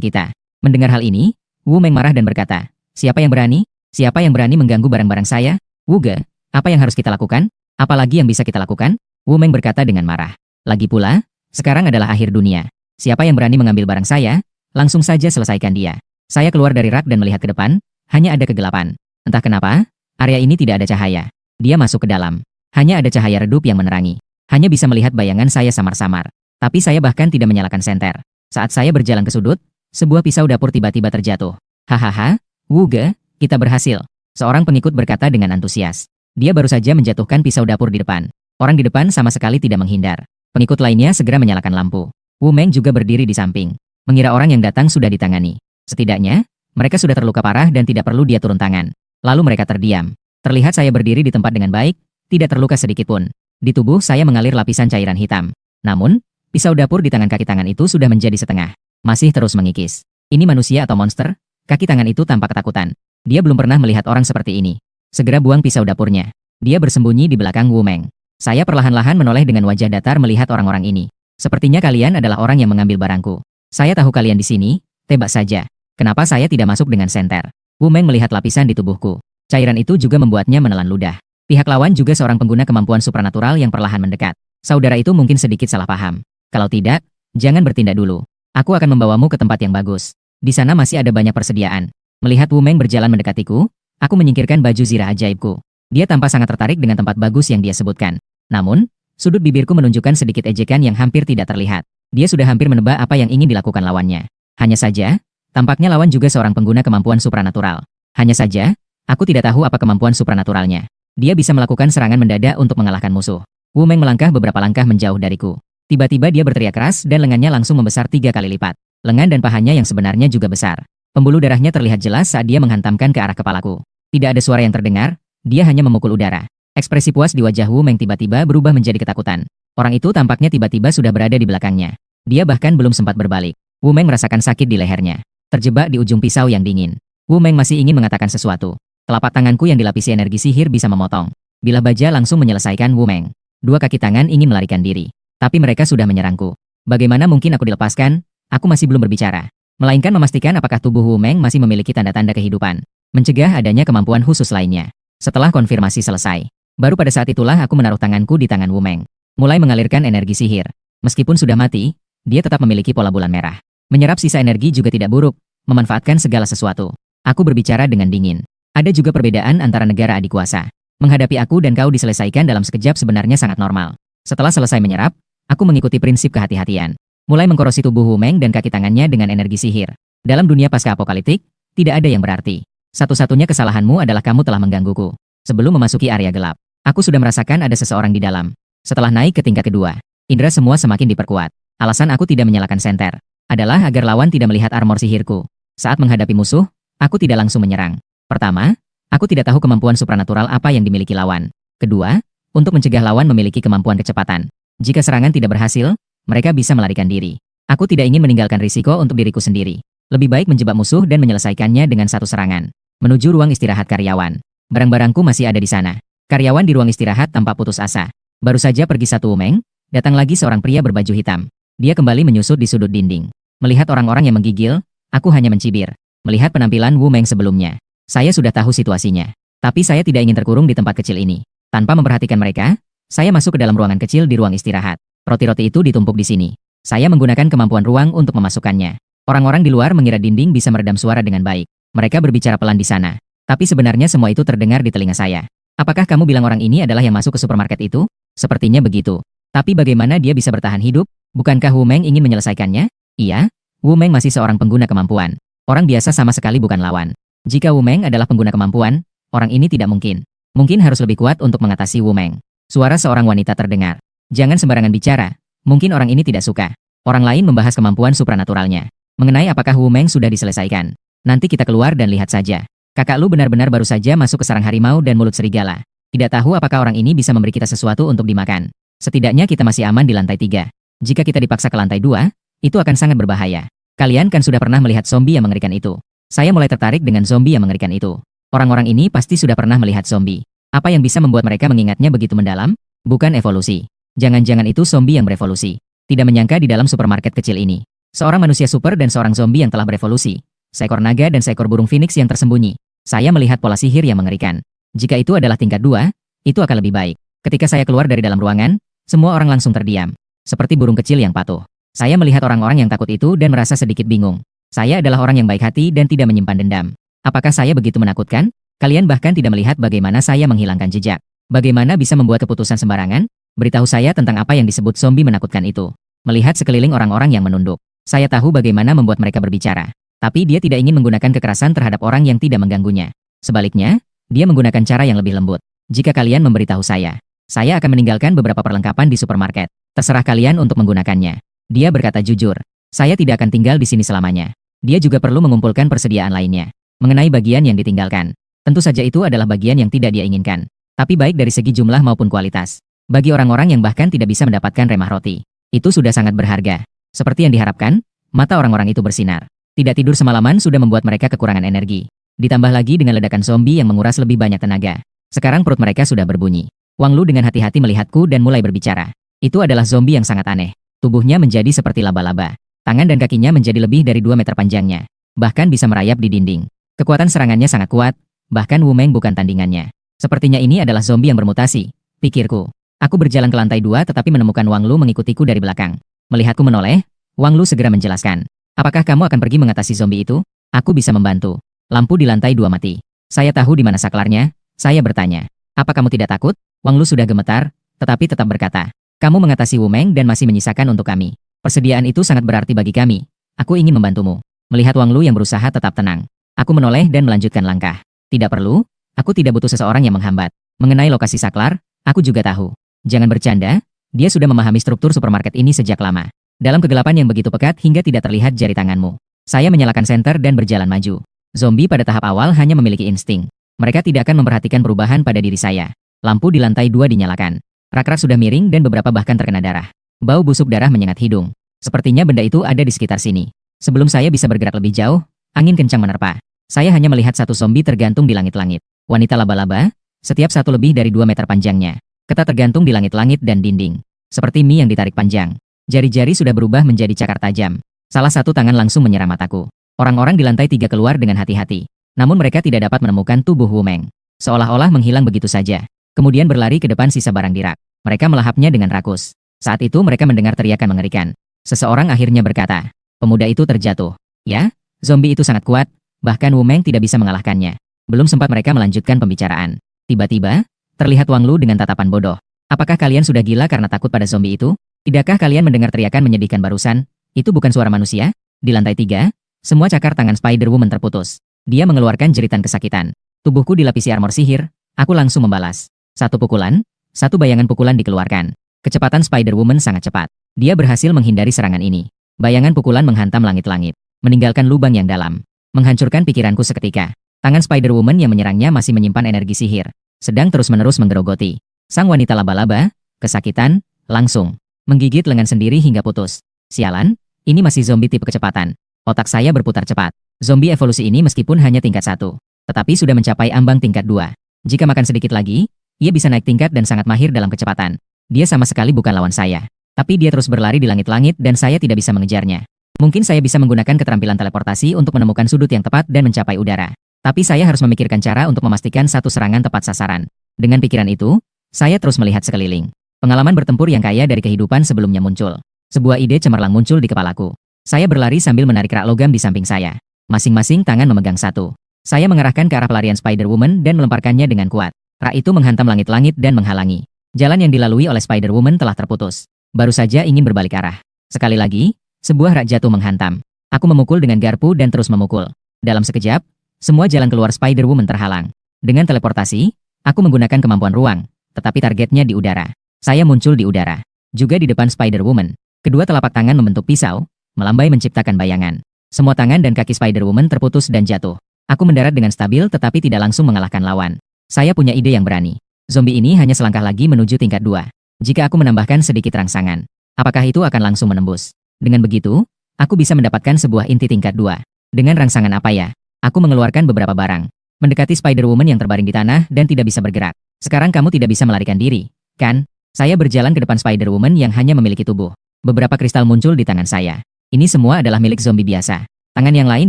kita." Mendengar hal ini, Wu Meng marah dan berkata, "Siapa yang berani? Siapa yang berani mengganggu barang-barang saya? Wuge, apa yang harus kita lakukan? Apalagi yang bisa kita lakukan?" Wu Meng berkata dengan marah. "Lagi pula, sekarang adalah akhir dunia. Siapa yang berani mengambil barang saya, langsung saja selesaikan dia." Saya keluar dari rak dan melihat ke depan, hanya ada kegelapan. Entah kenapa, area ini tidak ada cahaya. Dia masuk ke dalam. Hanya ada cahaya redup yang menerangi. Hanya bisa melihat bayangan saya samar-samar. Tapi saya bahkan tidak menyalakan senter. Saat saya berjalan ke sudut, sebuah pisau dapur tiba-tiba terjatuh. "Hahaha, Wuge, kita berhasil." Seorang pengikut berkata dengan antusias. Dia baru saja menjatuhkan pisau dapur di depan. Orang di depan sama sekali tidak menghindar. Pengikut lainnya segera menyalakan lampu. Wu Meng juga berdiri di samping. Mengira orang yang datang sudah ditangani. Setidaknya, mereka sudah terluka parah dan tidak perlu dia turun tangan. Lalu mereka terdiam. Terlihat saya berdiri di tempat dengan baik, tidak terluka sedikit pun. Di tubuh saya mengalir lapisan cairan hitam. Namun, pisau dapur di tangan kaki tangan itu sudah menjadi setengah. Masih terus mengikis. Ini manusia atau monster? Kaki tangan itu tampak ketakutan. Dia belum pernah melihat orang seperti ini. Segera buang pisau dapurnya. Dia bersembunyi di belakang Wu Meng. Saya perlahan-lahan menoleh dengan wajah datar melihat orang-orang ini. "Sepertinya kalian adalah orang yang mengambil barangku. Saya tahu kalian di sini, tebak saja. Kenapa saya tidak masuk dengan senter?" Wu Meng melihat lapisan di tubuhku. Cairan itu juga membuatnya menelan ludah. Pihak lawan juga seorang pengguna kemampuan supranatural yang perlahan mendekat. Saudara itu mungkin sedikit salah paham. Kalau tidak, jangan bertindak dulu. Aku akan membawamu ke tempat yang bagus. Di sana masih ada banyak persediaan. Melihat Wu Meng berjalan mendekatiku, aku menyingkirkan baju zirah ajaibku. Dia tampak sangat tertarik dengan tempat bagus yang dia sebutkan. Namun, sudut bibirku menunjukkan sedikit ejekan yang hampir tidak terlihat. Dia sudah hampir menebak apa yang ingin dilakukan lawannya. Hanya saja, tampaknya lawan juga seorang pengguna kemampuan supranatural. Hanya saja, aku tidak tahu apa kemampuan supranaturalnya. Dia bisa melakukan serangan mendadak untuk mengalahkan musuh. Wu Meng melangkah beberapa langkah menjauh dariku. Tiba-tiba dia berteriak keras dan lengannya langsung membesar 3 kali lipat. Lengan dan pahanya yang sebenarnya juga besar. Pembuluh darahnya terlihat jelas saat dia menghantamkan ke arah kepalaku. Tidak ada suara yang terdengar, dia hanya memukul udara. Ekspresi puas di wajah Wu Meng tiba-tiba berubah menjadi ketakutan. Orang itu tampaknya tiba-tiba sudah berada di belakangnya. Dia bahkan belum sempat berbalik. Wu Meng merasakan sakit di lehernya. Terjebak di ujung pisau yang dingin. Wu Meng masih ingin mengatakan sesuatu. Telapak tanganku yang dilapisi energi sihir bisa memotong. Bilah baja langsung menyelesaikan Wu Meng. 2 kaki tangan ingin melarikan diri. Tapi mereka sudah menyerangku. Bagaimana mungkin aku dilepaskan? Aku masih belum berbicara. Melainkan memastikan apakah tubuh Wu Meng masih memiliki tanda-tanda kehidupan. Mencegah adanya kemampuan khusus lainnya. Setelah konfirmasi selesai, baru pada saat itulah aku menaruh tanganku di tangan Wu Meng. Mulai mengalirkan energi sihir. Meskipun sudah mati, dia tetap memiliki pola bulan merah. Menyerap sisa energi juga tidak buruk, memanfaatkan segala sesuatu. Aku berbicara dengan dingin. Ada juga perbedaan antara negara adik kuasa. Menghadapi aku dan kau diselesaikan dalam sekejap sebenarnya sangat normal. Setelah selesai menyerap, aku mengikuti prinsip kehati-hatian. Mulai mengkorosi tubuh Wu Meng dan kaki tangannya dengan energi sihir. Dalam dunia pasca-apokaliptik, tidak ada yang berarti. Satu-satunya kesalahanmu adalah kamu telah menggangguku. Sebelum memasuki area gelap, aku sudah merasakan ada seseorang di dalam. Setelah naik ke tingkat kedua, indera semua semakin diperkuat. Alasan aku tidak menyalakan senter adalah agar lawan tidak melihat armor sihirku. Saat menghadapi musuh, aku tidak langsung menyerang. Pertama, aku tidak tahu kemampuan supranatural apa yang dimiliki lawan. Kedua, untuk mencegah lawan memiliki kemampuan kecepatan. Jika serangan tidak berhasil, mereka bisa melarikan diri. Aku tidak ingin meninggalkan risiko untuk diriku sendiri. Lebih baik menjebak musuh dan menyelesaikannya dengan satu serangan. Menuju ruang istirahat karyawan. Barang-barangku masih ada di sana. Karyawan di ruang istirahat tampak putus asa. Baru saja pergi satu Wu Meng, datang lagi seorang pria berbaju hitam. Dia kembali menyusut di sudut dinding. Melihat orang-orang yang menggigil, aku hanya mencibir. Melihat penampilan Wu Meng sebelumnya, saya sudah tahu situasinya. Tapi saya tidak ingin terkurung di tempat kecil ini. Tanpa memperhatikan mereka, saya masuk ke dalam ruangan kecil di ruang istirahat. Roti-roti itu ditumpuk di sini. Saya menggunakan kemampuan ruang untuk memasukkannya. Orang-orang di luar mengira dinding bisa meredam suara dengan baik. Mereka berbicara pelan di sana. Tapi sebenarnya semua itu terdengar di telinga saya. Apakah kamu bilang orang ini adalah yang masuk ke supermarket itu? Sepertinya begitu. Tapi bagaimana dia bisa bertahan hidup? Bukankah Wu Meng ingin menyelesaikannya? Iya, Wu Meng masih seorang pengguna kemampuan. Orang biasa sama sekali bukan lawan. Jika Wu Meng adalah pengguna kemampuan, orang ini tidak mungkin. Mungkin harus lebih kuat untuk mengatasi Wu Meng. Suara seorang wanita terdengar. Jangan sembarangan bicara. Mungkin orang ini tidak suka. Orang lain membahas kemampuan supranaturalnya. Mengenai apakah Wu Meng sudah diselesaikan. Nanti kita keluar dan lihat saja. Kakak Lu benar-benar baru saja masuk ke sarang harimau dan mulut serigala. Tidak tahu apakah orang ini bisa memberi kita sesuatu untuk dimakan. Setidaknya kita masih aman di lantai 3. Jika kita dipaksa ke lantai 2, itu akan sangat berbahaya. Kalian kan sudah pernah melihat zombie yang mengerikan itu. Saya mulai tertarik dengan zombie yang mengerikan itu. Orang-orang ini pasti sudah pernah melihat zombie. Apa yang bisa membuat mereka mengingatnya begitu mendalam? Bukan evolusi. Jangan-jangan itu zombie yang berevolusi. Tidak menyangka di dalam supermarket kecil ini. Seorang manusia super dan seorang zombie yang telah berevolusi. Seekor naga dan seekor burung phoenix yang tersembunyi. Saya melihat pola sihir yang mengerikan. Jika itu adalah tingkat 2, itu akan lebih baik. Ketika saya keluar dari dalam ruangan, semua orang langsung terdiam. Seperti burung kecil yang patuh. Saya melihat orang-orang yang takut itu dan merasa sedikit bingung. Saya adalah orang yang baik hati dan tidak menyimpan dendam. Apakah saya begitu menakutkan? Kalian bahkan tidak melihat bagaimana saya menghilangkan jejak. Bagaimana bisa membuat keputusan sembarangan? Beritahu saya tentang apa yang disebut zombie menakutkan itu. Melihat sekeliling orang-orang yang menunduk. Saya tahu bagaimana membuat mereka berbicara. Tapi dia tidak ingin menggunakan kekerasan terhadap orang yang tidak mengganggunya. Sebaliknya, dia menggunakan cara yang lebih lembut. Jika kalian memberitahu saya akan meninggalkan beberapa perlengkapan di supermarket. Terserah kalian untuk menggunakannya. Dia berkata jujur. Saya tidak akan tinggal di sini selamanya. Dia juga perlu mengumpulkan persediaan lainnya. Mengenai bagian yang ditinggalkan. Tentu saja itu adalah bagian yang tidak dia inginkan. Tapi baik dari segi jumlah maupun kualitas. Bagi orang-orang yang bahkan tidak bisa mendapatkan remah roti. Itu sudah sangat berharga. Seperti yang diharapkan, mata orang-orang itu bersinar. Tidak tidur semalaman sudah membuat mereka kekurangan energi. Ditambah lagi dengan ledakan zombie yang menguras lebih banyak tenaga. Sekarang perut mereka sudah berbunyi. Wang Lu dengan hati-hati melihatku dan mulai berbicara. Itu adalah zombie yang sangat aneh. Tubuhnya menjadi seperti laba-laba. Tangan dan kakinya menjadi lebih dari 2 meter panjangnya. Bahkan bisa merayap di dinding. Kekuatan serangannya sangat kuat. Bahkan Wu Meng bukan tandingannya. Sepertinya ini adalah zombie yang bermutasi. Pikirku. Aku berjalan ke lantai 2 tetapi menemukan Wang Lu mengikutiku dari belakang. Melihatku menoleh, Wang Lu segera menjelaskan. Apakah kamu akan pergi mengatasi zombie itu? Aku bisa membantu. Lampu di lantai 2 mati. Saya tahu di mana saklarnya. Saya bertanya. Apa kamu tidak takut? Wang Lu sudah gemetar, tetapi tetap berkata. Kamu mengatasi Wu Meng dan masih menyisakan untuk kami. Persediaan itu sangat berarti bagi kami. Aku ingin membantumu. Melihat Wang Lu yang berusaha tetap tenang. Aku menoleh dan melanjutkan langkah. Tidak perlu. Aku tidak butuh seseorang yang menghambat. Mengenai lokasi saklar, aku juga tahu. Jangan bercanda, dia sudah memahami struktur supermarket ini sejak lama. Dalam kegelapan yang begitu pekat hingga tidak terlihat jari tanganmu. Saya menyalakan senter dan berjalan maju. Zombie pada tahap awal hanya memiliki insting. Mereka tidak akan memperhatikan perubahan pada diri saya. Lampu di lantai 2 dinyalakan. Rak-rak sudah miring dan beberapa bahkan terkena darah. Bau busuk darah menyengat hidung. Sepertinya benda itu ada di sekitar sini. Sebelum saya bisa bergerak lebih jauh, angin kencang menerpa. Saya hanya melihat satu zombie tergantung di langit-langit. Wanita laba-laba, setiap satu lebih dari 2 meter panjangnya. Ketat tergantung di langit-langit dan dinding. Seperti mie yang ditarik panjang. Jari-jari sudah berubah menjadi cakar tajam. Salah satu tangan langsung menyerang mataku. Orang-orang di lantai 3 keluar dengan hati-hati. Namun mereka tidak dapat menemukan tubuh Wu Meng. Seolah-olah menghilang begitu saja. Kemudian berlari ke depan sisa barang di rak. Mereka melahapnya dengan rakus. Saat itu mereka mendengar teriakan mengerikan. Seseorang akhirnya berkata, pemuda itu terjatuh. Ya, zombie itu sangat kuat. Bahkan Wu Meng tidak bisa mengalahkannya. Belum sempat mereka melanjutkan pembicaraan. Tiba-tiba, terlihat Wang Lu dengan tatapan bodoh. Apakah kalian sudah gila karena takut pada zombie itu? Tidakkah kalian mendengar teriakan menyedihkan barusan? Itu bukan suara manusia? Di lantai 3, semua cakar tangan Spider-Woman terputus. Dia mengeluarkan jeritan kesakitan. Tubuhku dilapisi armor sihir, aku langsung membalas. Satu pukulan, satu bayangan pukulan dikeluarkan. Kecepatan Spider-Woman sangat cepat. Dia berhasil menghindari serangan ini. Bayangan pukulan menghantam langit-langit, meninggalkan lubang yang dalam. Menghancurkan pikiranku seketika. Tangan Spider-Woman yang menyerangnya masih menyimpan energi sihir. Sedang terus-menerus menggerogoti. Sang wanita laba-laba, kesakitan, langsung menggigit lengan sendiri hingga putus. Sialan, ini masih zombie tipe kecepatan. Otak saya berputar cepat. Zombie evolusi ini meskipun hanya tingkat 1, tetapi sudah mencapai ambang tingkat 2. Jika makan sedikit lagi, ia bisa naik tingkat dan sangat mahir dalam kecepatan. Dia sama sekali bukan lawan saya. Tapi dia terus berlari di langit-langit dan saya tidak bisa mengejarnya. Mungkin saya bisa menggunakan keterampilan teleportasi untuk menemukan sudut yang tepat dan mencapai udara. Tapi saya harus memikirkan cara untuk memastikan satu serangan tepat sasaran. Dengan pikiran itu, saya terus melihat sekeliling. Pengalaman bertempur yang kaya dari kehidupan sebelumnya muncul. Sebuah ide cemerlang muncul di kepalaku. Saya berlari sambil menarik rak logam di samping saya. Masing-masing tangan memegang satu. Saya mengarahkan ke arah pelarian Spider-Woman dan melemparkannya dengan kuat. Rak itu menghantam langit-langit dan menghalangi. Jalan yang dilalui oleh Spider-Woman telah terputus. Baru saja ingin berbalik arah. Sekali lagi, sebuah rak jatuh menghantam. Aku memukul dengan garpu dan terus memukul. Dalam sekejap, Semua jalan keluar Spider-Woman terhalang. Dengan teleportasi, aku menggunakan kemampuan ruang, tetapi targetnya di udara. Saya muncul di udara. Juga di depan Spider-Woman. Kedua telapak tangan membentuk pisau, melambai menciptakan bayangan. Semua tangan dan kaki Spider-Woman terputus dan jatuh. Aku mendarat dengan stabil tetapi tidak langsung mengalahkan lawan. Saya punya ide yang berani. Zombie ini hanya selangkah lagi menuju tingkat 2. Jika aku menambahkan sedikit rangsangan, apakah itu akan langsung menembus? Dengan begitu, aku bisa mendapatkan sebuah inti tingkat 2. Dengan rangsangan apa ya? Aku mengeluarkan beberapa barang. Mendekati Spider-Woman yang terbaring di tanah dan tidak bisa bergerak. Sekarang kamu tidak bisa melarikan diri, kan? Saya berjalan ke depan Spider-Woman yang hanya memiliki tubuh. Beberapa kristal muncul di tangan saya. Ini semua adalah milik zombie biasa. Tangan yang lain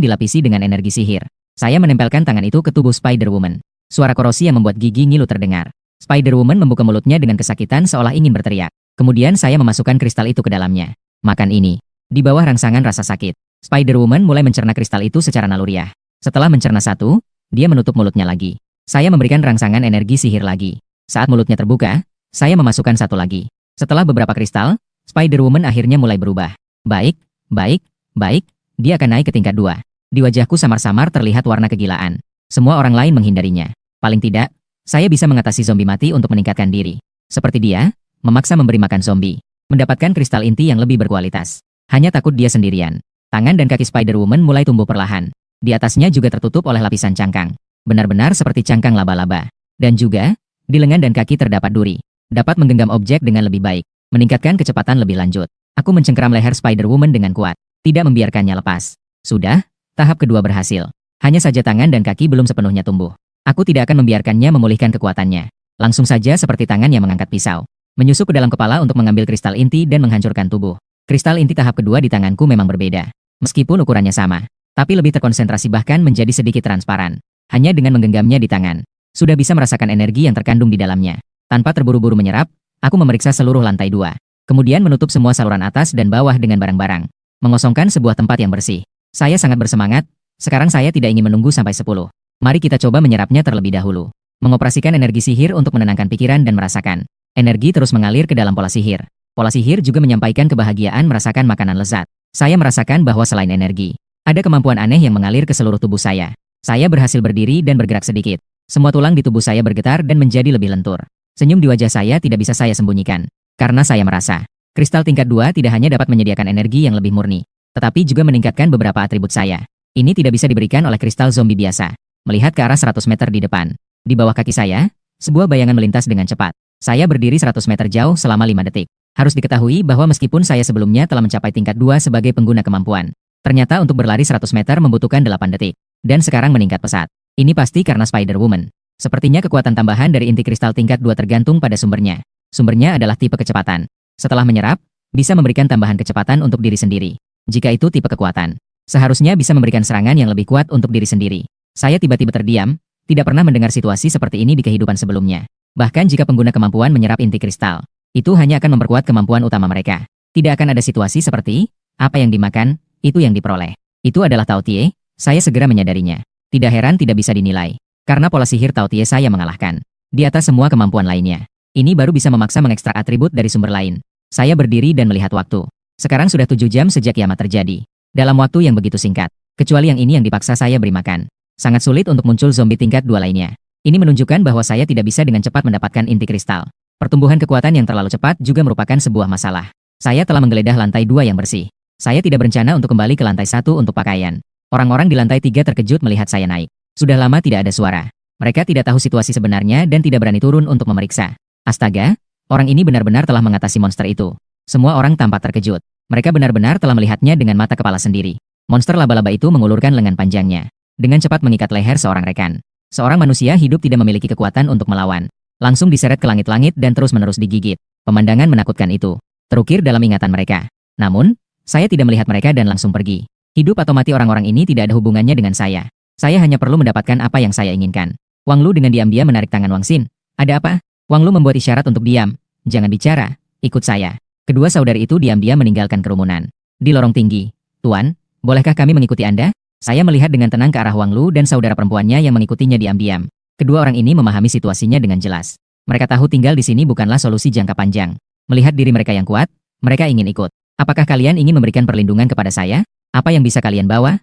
dilapisi dengan energi sihir. Saya menempelkan tangan itu ke tubuh Spider-Woman. Suara korosi yang membuat gigi ngilu terdengar. Spider-Woman membuka mulutnya dengan kesakitan seolah ingin berteriak. Kemudian saya memasukkan kristal itu ke dalamnya. Makan ini. Di bawah rangsangan rasa sakit, Spider-Woman mulai mencerna kristal itu secara naluriah. Setelah mencerna satu, dia menutup mulutnya lagi. Saya memberikan rangsangan energi sihir lagi. Saat mulutnya terbuka, saya memasukkan satu lagi. Setelah beberapa kristal, Spider-Woman akhirnya mulai berubah. Baik, baik, baik, dia akan naik ke tingkat 2. Di wajahku samar-samar terlihat warna kegilaan. Semua orang lain menghindarinya. Paling tidak, saya bisa mengatasi zombie mati untuk meningkatkan diri. Seperti dia, memaksa memberi makan zombie. Mendapatkan kristal inti yang lebih berkualitas. Hanya takut dia sendirian. Tangan dan kaki Spider-Woman mulai tumbuh perlahan. Di atasnya juga tertutup oleh lapisan cangkang. Benar-benar seperti cangkang laba-laba. Dan juga, di lengan dan kaki terdapat duri. Dapat menggenggam objek dengan lebih baik. Meningkatkan kecepatan lebih lanjut. Aku mencengkeram leher Spider-Woman dengan kuat. Tidak membiarkannya lepas. Sudah, tahap kedua berhasil. Hanya saja tangan dan kaki belum sepenuhnya tumbuh. Aku tidak akan membiarkannya memulihkan kekuatannya. Langsung saja seperti tangan yang mengangkat pisau. Menyusup ke dalam kepala untuk mengambil kristal inti dan menghancurkan tubuh. Kristal inti tahap kedua di tanganku memang berbeda. Meskipun ukurannya sama. Tapi lebih terkonsentrasi bahkan menjadi sedikit transparan. Hanya dengan menggenggamnya di tangan, sudah bisa merasakan energi yang terkandung di dalamnya. Tanpa terburu-buru menyerap, aku memeriksa seluruh lantai 2. Kemudian menutup semua saluran atas dan bawah dengan barang-barang. Mengosongkan sebuah tempat yang bersih. Saya sangat bersemangat, sekarang saya tidak ingin menunggu sampai 10. Mari kita coba menyerapnya terlebih dahulu. Mengoperasikan energi sihir untuk menenangkan pikiran dan merasakan. Energi terus mengalir ke dalam pola sihir. Pola sihir juga menyampaikan kebahagiaan merasakan makanan lezat. Saya merasakan bahwa selain energi, ada kemampuan aneh yang mengalir ke seluruh tubuh saya. Saya berhasil berdiri dan bergerak sedikit. Semua tulang di tubuh saya bergetar dan menjadi lebih lentur. Senyum di wajah saya tidak bisa saya sembunyikan. Karena saya merasa, kristal tingkat 2 tidak hanya dapat menyediakan energi yang lebih murni, tetapi juga meningkatkan beberapa atribut saya. Ini tidak bisa diberikan oleh kristal zombie biasa. Melihat ke arah 100 meter di depan. Di bawah kaki saya, sebuah bayangan melintas dengan cepat. Saya berdiri 100 meter jauh selama 5 detik. Harus diketahui bahwa meskipun saya sebelumnya telah mencapai tingkat 2 sebagai pengguna kemampuan, ternyata untuk berlari 100 meter membutuhkan 8 detik. Dan sekarang meningkat pesat. Ini pasti karena Spider-Woman. Sepertinya kekuatan tambahan dari inti kristal tingkat 2 tergantung pada sumbernya. Sumbernya adalah tipe kecepatan. Setelah menyerap, bisa memberikan tambahan kecepatan untuk diri sendiri. Jika itu tipe kekuatan, seharusnya bisa memberikan serangan yang lebih kuat untuk diri sendiri. Saya tiba-tiba terdiam, tidak pernah mendengar situasi seperti ini di kehidupan sebelumnya. Bahkan jika pengguna kemampuan menyerap inti kristal, itu hanya akan memperkuat kemampuan utama mereka. Tidak akan ada situasi seperti, apa yang dimakan, itu yang diperoleh. Itu adalah Tao Tie. Saya segera menyadarinya. Tidak heran tidak bisa dinilai. Karena pola sihir Tao Tie saya mengalahkan. Di atas semua kemampuan lainnya. Ini baru bisa memaksa mengekstrak atribut dari sumber lain. Saya berdiri dan melihat waktu. Sekarang sudah 7 jam sejak kiamat terjadi. Dalam waktu yang begitu singkat. Kecuali yang ini yang dipaksa saya beri makan. Sangat sulit untuk muncul zombie tingkat 2 lainnya. Ini menunjukkan bahwa saya tidak bisa dengan cepat mendapatkan inti kristal. Pertumbuhan kekuatan yang terlalu cepat juga merupakan sebuah masalah. Saya telah menggeledah lantai 2 yang bersih. Saya tidak berencana untuk kembali ke lantai 1 untuk pakaian. Orang-orang di lantai 3 terkejut melihat saya naik. Sudah lama tidak ada suara. Mereka tidak tahu situasi sebenarnya dan tidak berani turun untuk memeriksa. Astaga, orang ini benar-benar telah mengatasi monster itu. Semua orang tampak terkejut. Mereka benar-benar telah melihatnya dengan mata kepala sendiri. Monster laba-laba itu mengulurkan lengan panjangnya. Dengan cepat mengikat leher seorang rekan. Seorang manusia hidup tidak memiliki kekuatan untuk melawan. Langsung diseret ke langit-langit dan terus-menerus digigit. Pemandangan menakutkan itu terukir dalam ingatan mereka. Namun, saya tidak melihat mereka dan langsung pergi. Hidup atau mati orang-orang ini tidak ada hubungannya dengan saya. Saya hanya perlu mendapatkan apa yang saya inginkan. Wang Lu dengan diam-diam menarik tangan Wang Xin. Ada apa? Wang Lu membuat isyarat untuk diam. Jangan bicara, ikut saya. Kedua saudari itu diam-diam meninggalkan kerumunan. Di lorong tinggi. Tuan, bolehkah kami mengikuti Anda? Saya melihat dengan tenang ke arah Wang Lu dan saudara perempuannya yang mengikutinya diam-diam. Kedua orang ini memahami situasinya dengan jelas. Mereka tahu tinggal di sini bukanlah solusi jangka panjang. Melihat diri mereka yang kuat, mereka ingin ikut. Apakah kalian ingin memberikan perlindungan kepada saya? Apa yang bisa kalian bawa?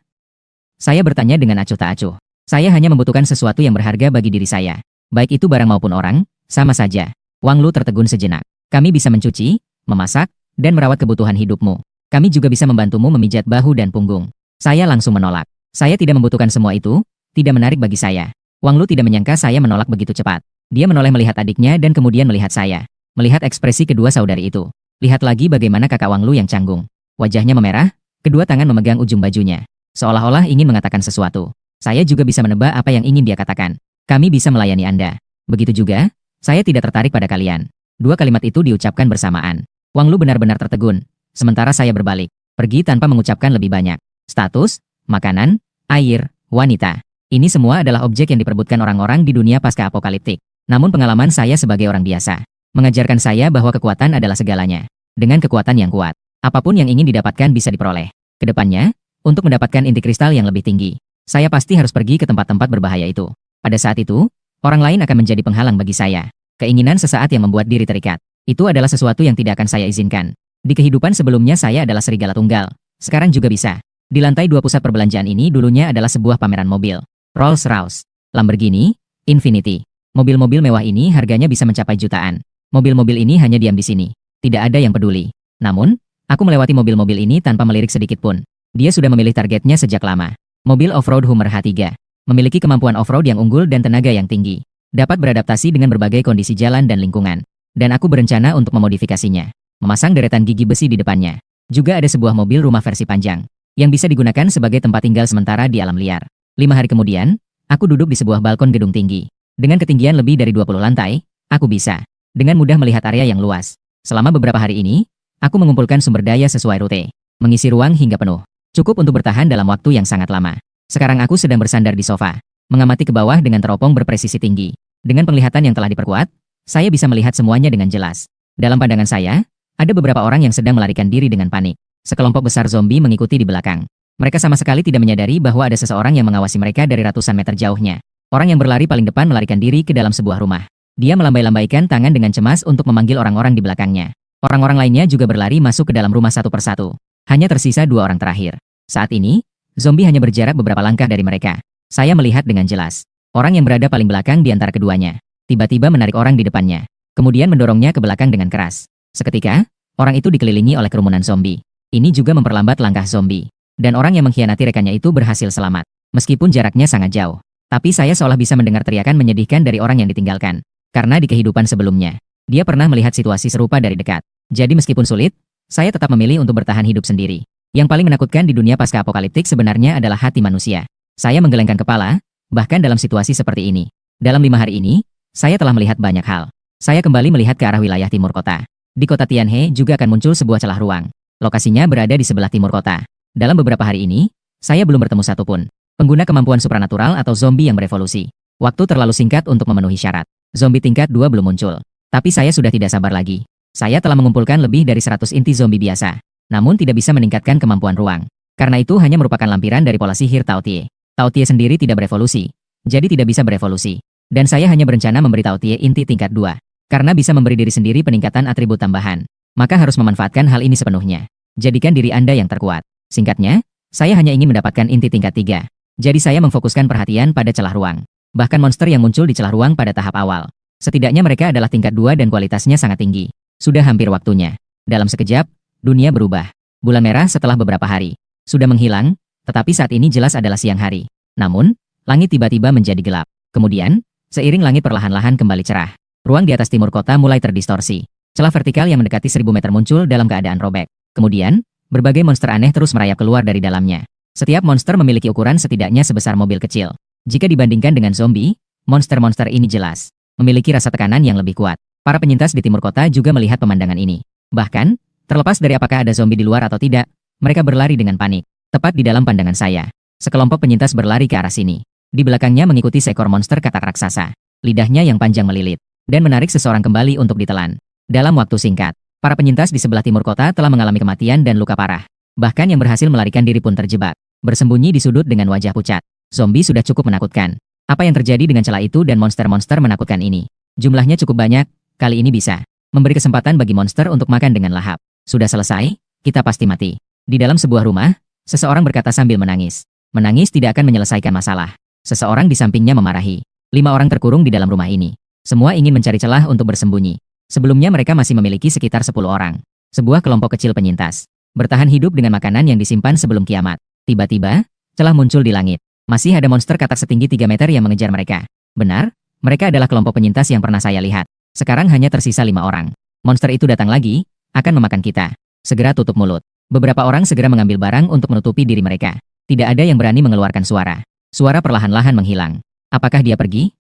Saya bertanya dengan acuh tak acuh. Saya hanya membutuhkan sesuatu yang berharga bagi diri saya. Baik itu barang maupun orang, sama saja. Wang Lu tertegun sejenak. Kami bisa mencuci, memasak, dan merawat kebutuhan hidupmu. Kami juga bisa membantumu memijat bahu dan punggung. Saya langsung menolak. Saya tidak membutuhkan semua itu, tidak menarik bagi saya. Wang Lu tidak menyangka saya menolak begitu cepat. Dia menoleh melihat adiknya dan kemudian melihat saya. Melihat ekspresi kedua saudari itu. Lihat lagi bagaimana kakak Wang Lu yang canggung. Wajahnya memerah, kedua tangan memegang ujung bajunya. Seolah-olah ingin mengatakan sesuatu. Saya juga bisa menebak apa yang ingin dia katakan. Kami bisa melayani Anda. Begitu juga, saya tidak tertarik pada kalian. Dua kalimat itu diucapkan bersamaan. Wang Lu benar-benar tertegun. Sementara saya berbalik. Pergi tanpa mengucapkan lebih banyak. Status, makanan, air, wanita. Ini semua adalah objek yang diperebutkan orang-orang di dunia pasca apokaliptik. Namun pengalaman saya sebagai orang biasa mengajarkan saya bahwa kekuatan adalah segalanya. Dengan kekuatan yang kuat, apapun yang ingin didapatkan bisa diperoleh. Kedepannya, untuk mendapatkan inti kristal yang lebih tinggi, saya pasti harus pergi ke tempat-tempat berbahaya itu. Pada saat itu, orang lain akan menjadi penghalang bagi saya. Keinginan sesaat yang membuat diri terikat. Itu adalah sesuatu yang tidak akan saya izinkan. Di kehidupan sebelumnya saya adalah serigala tunggal. Sekarang juga bisa. Di lantai 2 pusat perbelanjaan ini dulunya adalah sebuah pameran mobil. Rolls-Royce, Lamborghini, Infiniti. Mobil-mobil mewah ini harganya bisa mencapai jutaan. Mobil-mobil ini hanya diam di sini. Tidak ada yang peduli. Namun, aku melewati mobil-mobil ini tanpa melirik sedikit pun. Dia sudah memilih targetnya sejak lama. Mobil off-road Hummer H3. Memiliki kemampuan off-road yang unggul dan tenaga yang tinggi. Dapat beradaptasi dengan berbagai kondisi jalan dan lingkungan. Dan aku berencana untuk memodifikasinya. Memasang deretan gigi besi di depannya. Juga ada sebuah mobil rumah versi panjang. Yang bisa digunakan sebagai tempat tinggal sementara di alam liar. 5 hari kemudian, aku duduk di sebuah balkon gedung tinggi. Dengan ketinggian lebih dari 20 lantai, aku bisa dengan mudah melihat area yang luas. Selama beberapa hari ini, aku mengumpulkan sumber daya sesuai rute. Mengisi ruang hingga penuh. Cukup untuk bertahan dalam waktu yang sangat lama. Sekarang aku sedang bersandar di sofa, mengamati ke bawah dengan teropong berpresisi tinggi. Dengan penglihatan yang telah diperkuat, saya bisa melihat semuanya dengan jelas. Dalam pandangan saya, ada beberapa orang yang sedang melarikan diri dengan panik. Sekelompok besar zombie mengikuti di belakang. Mereka sama sekali tidak menyadari bahwa ada seseorang yang mengawasi mereka dari ratusan meter jauhnya. Orang yang berlari paling depan melarikan diri ke dalam sebuah rumah. Dia melambai-lambaikan tangan dengan cemas untuk memanggil orang-orang di belakangnya. Orang-orang lainnya juga berlari masuk ke dalam rumah satu persatu. Hanya tersisa 2 orang terakhir. Saat ini, zombie hanya berjarak beberapa langkah dari mereka. Saya melihat dengan jelas. Orang yang berada paling belakang di antara keduanya. Tiba-tiba menarik orang di depannya. Kemudian mendorongnya ke belakang dengan keras. Seketika, orang itu dikelilingi oleh kerumunan zombie. Ini juga memperlambat langkah zombie. Dan orang yang mengkhianati rekannya itu berhasil selamat. Meskipun jaraknya sangat jauh. Tapi saya seolah bisa mendengar teriakan menyedihkan dari orang yang ditinggalkan. Karena di kehidupan sebelumnya, dia pernah melihat situasi serupa dari dekat. Jadi meskipun sulit, saya tetap memilih untuk bertahan hidup sendiri. Yang paling menakutkan di dunia pasca apokaliptik sebenarnya adalah hati manusia. Saya menggelengkan kepala, bahkan dalam situasi seperti ini. Dalam 5 hari ini, saya telah melihat banyak hal. Saya kembali melihat ke arah wilayah timur kota. Di kota Tianhe juga akan muncul sebuah celah ruang. Lokasinya berada di sebelah timur kota. Dalam beberapa hari ini, saya belum bertemu satupun pengguna kemampuan supranatural atau zombie yang berevolusi. Waktu terlalu singkat untuk memenuhi syarat. Zombie tingkat 2 belum muncul. Tapi saya sudah tidak sabar lagi. Saya telah mengumpulkan lebih dari 100 inti zombie biasa. Namun tidak bisa meningkatkan kemampuan ruang. Karena itu hanya merupakan lampiran dari pola sihir Tao Tie. Tao Tie sendiri tidak berevolusi. Jadi tidak bisa berevolusi. Dan saya hanya berencana memberi Tao Tie inti tingkat 2. Karena bisa memberi diri sendiri peningkatan atribut tambahan. Maka harus memanfaatkan hal ini sepenuhnya. Jadikan diri Anda yang terkuat. Singkatnya, saya hanya ingin mendapatkan inti tingkat 3. Jadi saya memfokuskan perhatian pada celah ruang. Bahkan monster yang muncul di celah ruang pada tahap awal. Setidaknya mereka adalah tingkat 2 dan kualitasnya sangat tinggi. Sudah hampir waktunya. Dalam sekejap, dunia berubah. Bulan merah setelah beberapa hari sudah menghilang, tetapi saat ini jelas adalah siang hari. Namun, langit tiba-tiba menjadi gelap. Kemudian, seiring langit perlahan-lahan kembali cerah, ruang di atas timur kota mulai terdistorsi. Celah vertikal yang mendekati 1000 meter muncul dalam keadaan robek. Kemudian, berbagai monster aneh terus merayap keluar dari dalamnya. Setiap monster memiliki ukuran setidaknya sebesar mobil kecil. Jika dibandingkan dengan zombie, monster-monster ini jelas memiliki rasa tekanan yang lebih kuat. Para penyintas di timur kota juga melihat pemandangan ini. Bahkan, terlepas dari apakah ada zombie di luar atau tidak, mereka berlari dengan panik. Tepat di dalam pandangan saya, sekelompok penyintas berlari ke arah sini. Di belakangnya mengikuti seekor monster katak raksasa. Lidahnya yang panjang melilit, dan menarik seseorang kembali untuk ditelan. Dalam waktu singkat, para penyintas di sebelah timur kota telah mengalami kematian dan luka parah. Bahkan yang berhasil melarikan diri pun terjebak, bersembunyi di sudut dengan wajah pucat. Zombie sudah cukup menakutkan. Apa yang terjadi dengan celah itu dan monster-monster menakutkan ini? Jumlahnya cukup banyak, kali ini bisa memberi kesempatan bagi monster untuk makan dengan lahap. Sudah selesai, kita pasti mati. Di dalam sebuah rumah, seseorang berkata sambil menangis. Menangis tidak akan menyelesaikan masalah. Seseorang di sampingnya memarahi. 5 orang terkurung di dalam rumah ini. Semua ingin mencari celah untuk bersembunyi. Sebelumnya mereka masih memiliki sekitar 10 orang. Sebuah kelompok kecil penyintas. Bertahan hidup dengan makanan yang disimpan sebelum kiamat. Tiba-tiba, celah muncul di langit. Masih ada monster katak setinggi 3 meter yang mengejar mereka. Benar, mereka adalah kelompok penyintas yang pernah saya lihat. Sekarang hanya tersisa 5 orang. Monster itu datang lagi, akan memakan kita. Segera tutup mulut. Beberapa orang segera mengambil barang untuk menutupi diri mereka. Tidak ada yang berani mengeluarkan suara. Suara perlahan-lahan menghilang. Apakah dia pergi?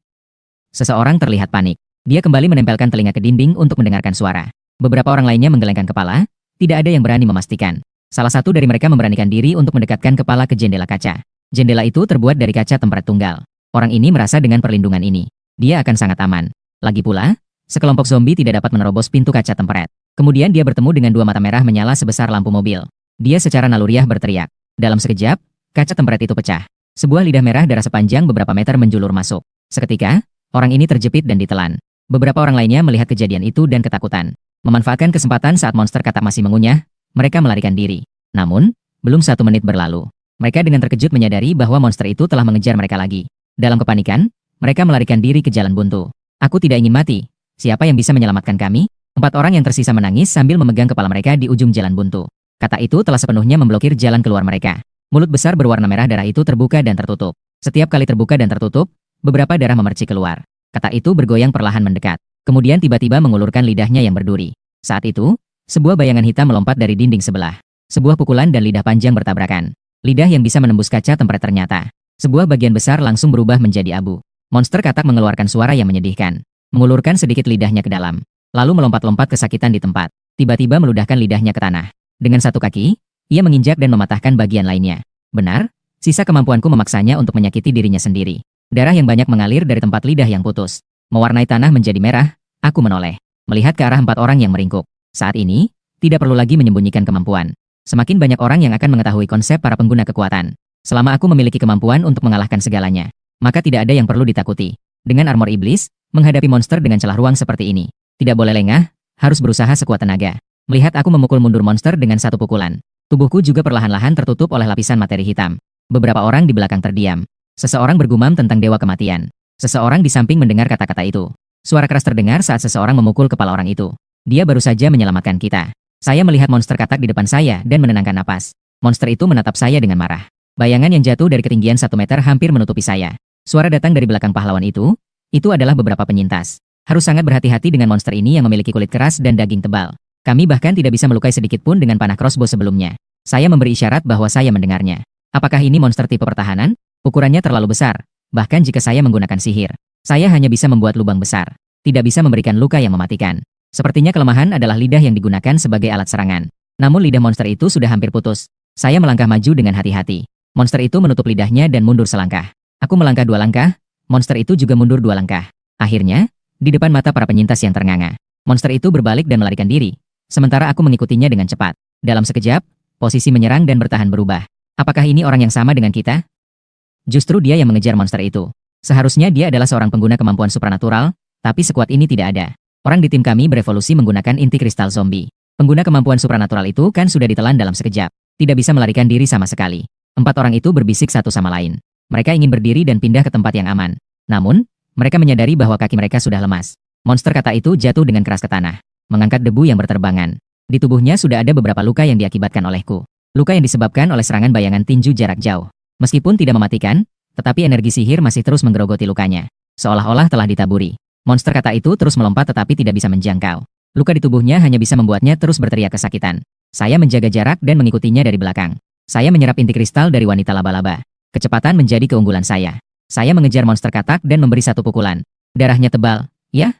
Seseorang terlihat panik. Dia kembali menempelkan telinga ke dinding untuk mendengarkan suara. Beberapa orang lainnya menggelengkan kepala. Tidak ada yang berani memastikan. Salah satu dari mereka memberanikan diri untuk mendekatkan kepala ke jendela kaca. Jendela itu terbuat dari kaca tempered tunggal. Orang ini merasa dengan perlindungan ini, dia akan sangat aman. Lagi pula, sekelompok zombie tidak dapat menerobos pintu kaca temperet. Kemudian dia bertemu dengan 2 mata merah menyala sebesar lampu mobil. Dia secara naluriah berteriak. Dalam sekejap, kaca temperet itu pecah. Sebuah lidah merah darah sepanjang beberapa meter menjulur masuk. Seketika, orang ini terjepit dan ditelan. Beberapa orang lainnya melihat kejadian itu dan ketakutan. Memanfaatkan kesempatan saat monster katak masih mengunyah, mereka melarikan diri. Namun, belum 1 menit berlalu. Mereka dengan terkejut menyadari bahwa monster itu telah mengejar mereka lagi. Dalam kepanikan, mereka melarikan diri ke jalan buntu. Aku tidak ingin mati. Siapa yang bisa menyelamatkan kami? 4 orang yang tersisa menangis sambil memegang kepala mereka di ujung jalan buntu. Kata itu telah sepenuhnya memblokir jalan keluar mereka. Mulut besar berwarna merah darah itu terbuka dan tertutup. Setiap kali terbuka dan tertutup, beberapa darah memercik keluar. Kata itu bergoyang perlahan mendekat. Kemudian tiba-tiba mengulurkan lidahnya yang berduri. Saat itu, sebuah bayangan hitam melompat dari dinding sebelah. Sebuah pukulan dan lidah panjang bertabrakan. Lidah yang bisa menembus kaca temperet ternyata. Sebuah bagian besar langsung berubah menjadi abu. Monster katak mengeluarkan suara yang menyedihkan. Mengulurkan sedikit lidahnya ke dalam. Lalu melompat-lompat kesakitan di tempat. Tiba-tiba meludahkan lidahnya ke tanah. Dengan satu kaki, ia menginjak dan mematahkan bagian lainnya. Benar, sisa kemampuanku memaksanya untuk menyakiti dirinya sendiri. Darah yang banyak mengalir dari tempat lidah yang putus. Mewarnai tanah menjadi merah, aku menoleh. Melihat ke arah 4 orang yang meringkuk. Saat ini, tidak perlu lagi menyembunyikan kemampuan. Semakin banyak orang yang akan mengetahui konsep para pengguna kekuatan. Selama aku memiliki kemampuan untuk mengalahkan segalanya, maka tidak ada yang perlu ditakuti. Dengan armor iblis, menghadapi monster dengan celah ruang seperti ini. Tidak boleh lengah, harus berusaha sekuat tenaga. Melihat aku memukul mundur monster dengan 1 pukulan. Tubuhku juga perlahan-lahan tertutup oleh lapisan materi hitam. Beberapa orang di belakang terdiam. Seseorang bergumam tentang dewa kematian. Seseorang di samping mendengar kata-kata itu. Suara keras terdengar saat seseorang memukul kepala orang itu. Dia baru saja menyelamatkan kita. Saya melihat monster katak di depan saya dan menenangkan napas. Monster itu menatap saya dengan marah. Bayangan yang jatuh dari ketinggian 1 meter hampir menutupi saya. Suara datang dari belakang pahlawan itu. Itu adalah beberapa penyintas. Harus sangat berhati-hati dengan monster ini yang memiliki kulit keras dan daging tebal. Kami bahkan tidak bisa melukai sedikit pun dengan panah crossbow sebelumnya. Saya memberi isyarat bahwa saya mendengarnya. Apakah ini monster tipe pertahanan? Ukurannya terlalu besar. Bahkan jika saya menggunakan sihir, saya hanya bisa membuat lubang besar. Tidak bisa memberikan luka yang mematikan. Sepertinya kelemahan adalah lidah yang digunakan sebagai alat serangan. Namun lidah monster itu sudah hampir putus. Saya melangkah maju dengan hati-hati. Monster itu menutup lidahnya dan mundur selangkah. Aku melangkah 2 langkah. Monster itu juga mundur 2 langkah. Akhirnya, di depan mata para penyintas yang ternganga, monster itu berbalik dan melarikan diri. Sementara aku mengikutinya dengan cepat. Dalam sekejap, posisi menyerang dan bertahan berubah. Apakah ini orang yang sama dengan kita? Justru dia yang mengejar monster itu. Seharusnya dia adalah seorang pengguna kemampuan supranatural, tapi sekuat ini tidak ada. Orang di tim kami berevolusi menggunakan inti kristal zombie. Pengguna kemampuan supranatural itu kan sudah ditelan dalam sekejap. Tidak bisa melarikan diri sama sekali. 4 orang itu berbisik satu sama lain. Mereka ingin berdiri dan pindah ke tempat yang aman. Namun, mereka menyadari bahwa kaki mereka sudah lemas. Monster kata itu jatuh dengan keras ke tanah, mengangkat debu yang berterbangan. Di tubuhnya sudah ada beberapa luka yang diakibatkan olehku. Luka yang disebabkan oleh serangan bayangan tinju jarak jauh. Meskipun tidak mematikan, tetapi energi sihir masih terus menggerogoti lukanya. Seolah-olah telah ditaburi. Monster kata itu terus melompat tetapi tidak bisa menjangkau. Luka di tubuhnya hanya bisa membuatnya terus berteriak kesakitan. Saya menjaga jarak dan mengikutinya dari belakang. Saya menyerap inti kristal dari wanita laba-laba. Kecepatan menjadi keunggulan saya. Saya mengejar monster katak dan memberi 1 pukulan. Darahnya tebal, ya?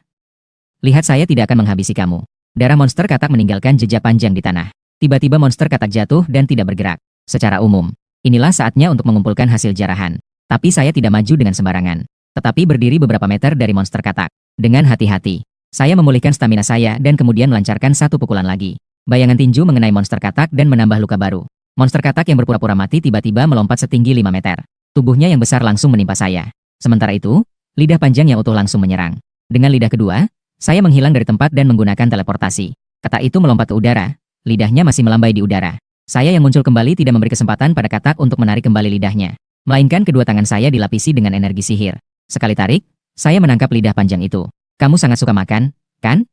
Lihat saya tidak akan menghabisi kamu. Darah monster katak meninggalkan jejak panjang di tanah. Tiba-tiba monster katak jatuh dan tidak bergerak. Secara umum, inilah saatnya untuk mengumpulkan hasil jarahan. Tapi saya tidak maju dengan sembarangan. Tetapi berdiri beberapa meter dari monster katak. Dengan hati-hati, saya memulihkan stamina saya dan kemudian melancarkan 1 pukulan lagi. Bayangan tinju mengenai monster katak dan menambah luka baru. Monster katak yang berpura-pura mati tiba-tiba melompat setinggi 5 meter. Tubuhnya yang besar langsung menimpa saya. Sementara itu, lidah panjang yang utuh langsung menyerang. Dengan lidah kedua, saya menghilang dari tempat dan menggunakan teleportasi. Kata itu melompat ke udara, lidahnya masih melambai di udara. Saya yang muncul kembali tidak memberi kesempatan pada katak untuk menarik kembali lidahnya. Melainkan kedua tangan saya dilapisi dengan energi sihir. Sekali tarik, saya menangkap lidah panjang itu. Kamu sangat suka makan, kan?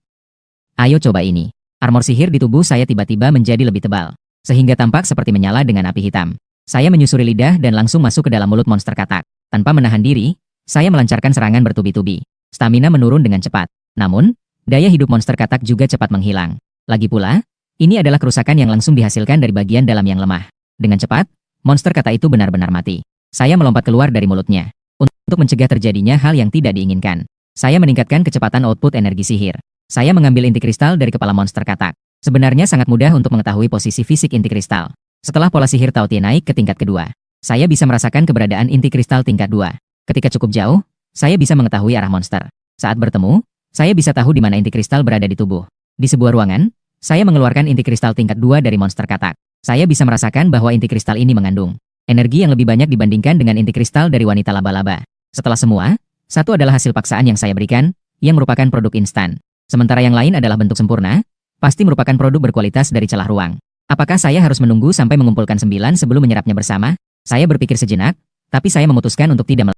Ayo coba ini. Armor sihir di tubuh saya tiba-tiba menjadi lebih tebal, sehingga tampak seperti menyala dengan api hitam. Saya menyusuri lidah dan langsung masuk ke dalam mulut monster katak. Tanpa menahan diri, saya melancarkan serangan bertubi-tubi. Stamina menurun dengan cepat. Namun, daya hidup monster katak juga cepat menghilang. Lagi pula, ini adalah kerusakan yang langsung dihasilkan dari bagian dalam yang lemah. Dengan cepat, monster katak itu benar-benar mati. Saya melompat keluar dari mulutnya. Untuk mencegah terjadinya hal yang tidak diinginkan, saya meningkatkan kecepatan output energi sihir. Saya mengambil inti kristal dari kepala monster katak. Sebenarnya sangat mudah untuk mengetahui posisi fisik inti kristal. Setelah pola sihir Tao Tie naik ke tingkat kedua, saya bisa merasakan keberadaan inti kristal tingkat 2. Ketika cukup jauh, saya bisa mengetahui arah monster. Saat bertemu, saya bisa tahu di mana inti kristal berada di tubuh. Di sebuah ruangan, saya mengeluarkan inti kristal tingkat 2 dari monster katak. Saya bisa merasakan bahwa inti kristal ini mengandung energi yang lebih banyak dibandingkan dengan inti kristal dari wanita laba-laba. Setelah semua, satu adalah hasil paksaan yang saya berikan, yang merupakan produk instan. Sementara yang lain adalah bentuk sempurna, pasti merupakan produk berkualitas dari celah ruang. Apakah saya harus menunggu sampai mengumpulkan 9 sebelum menyerapnya bersama? Saya berpikir sejenak, tapi saya memutuskan untuk tidak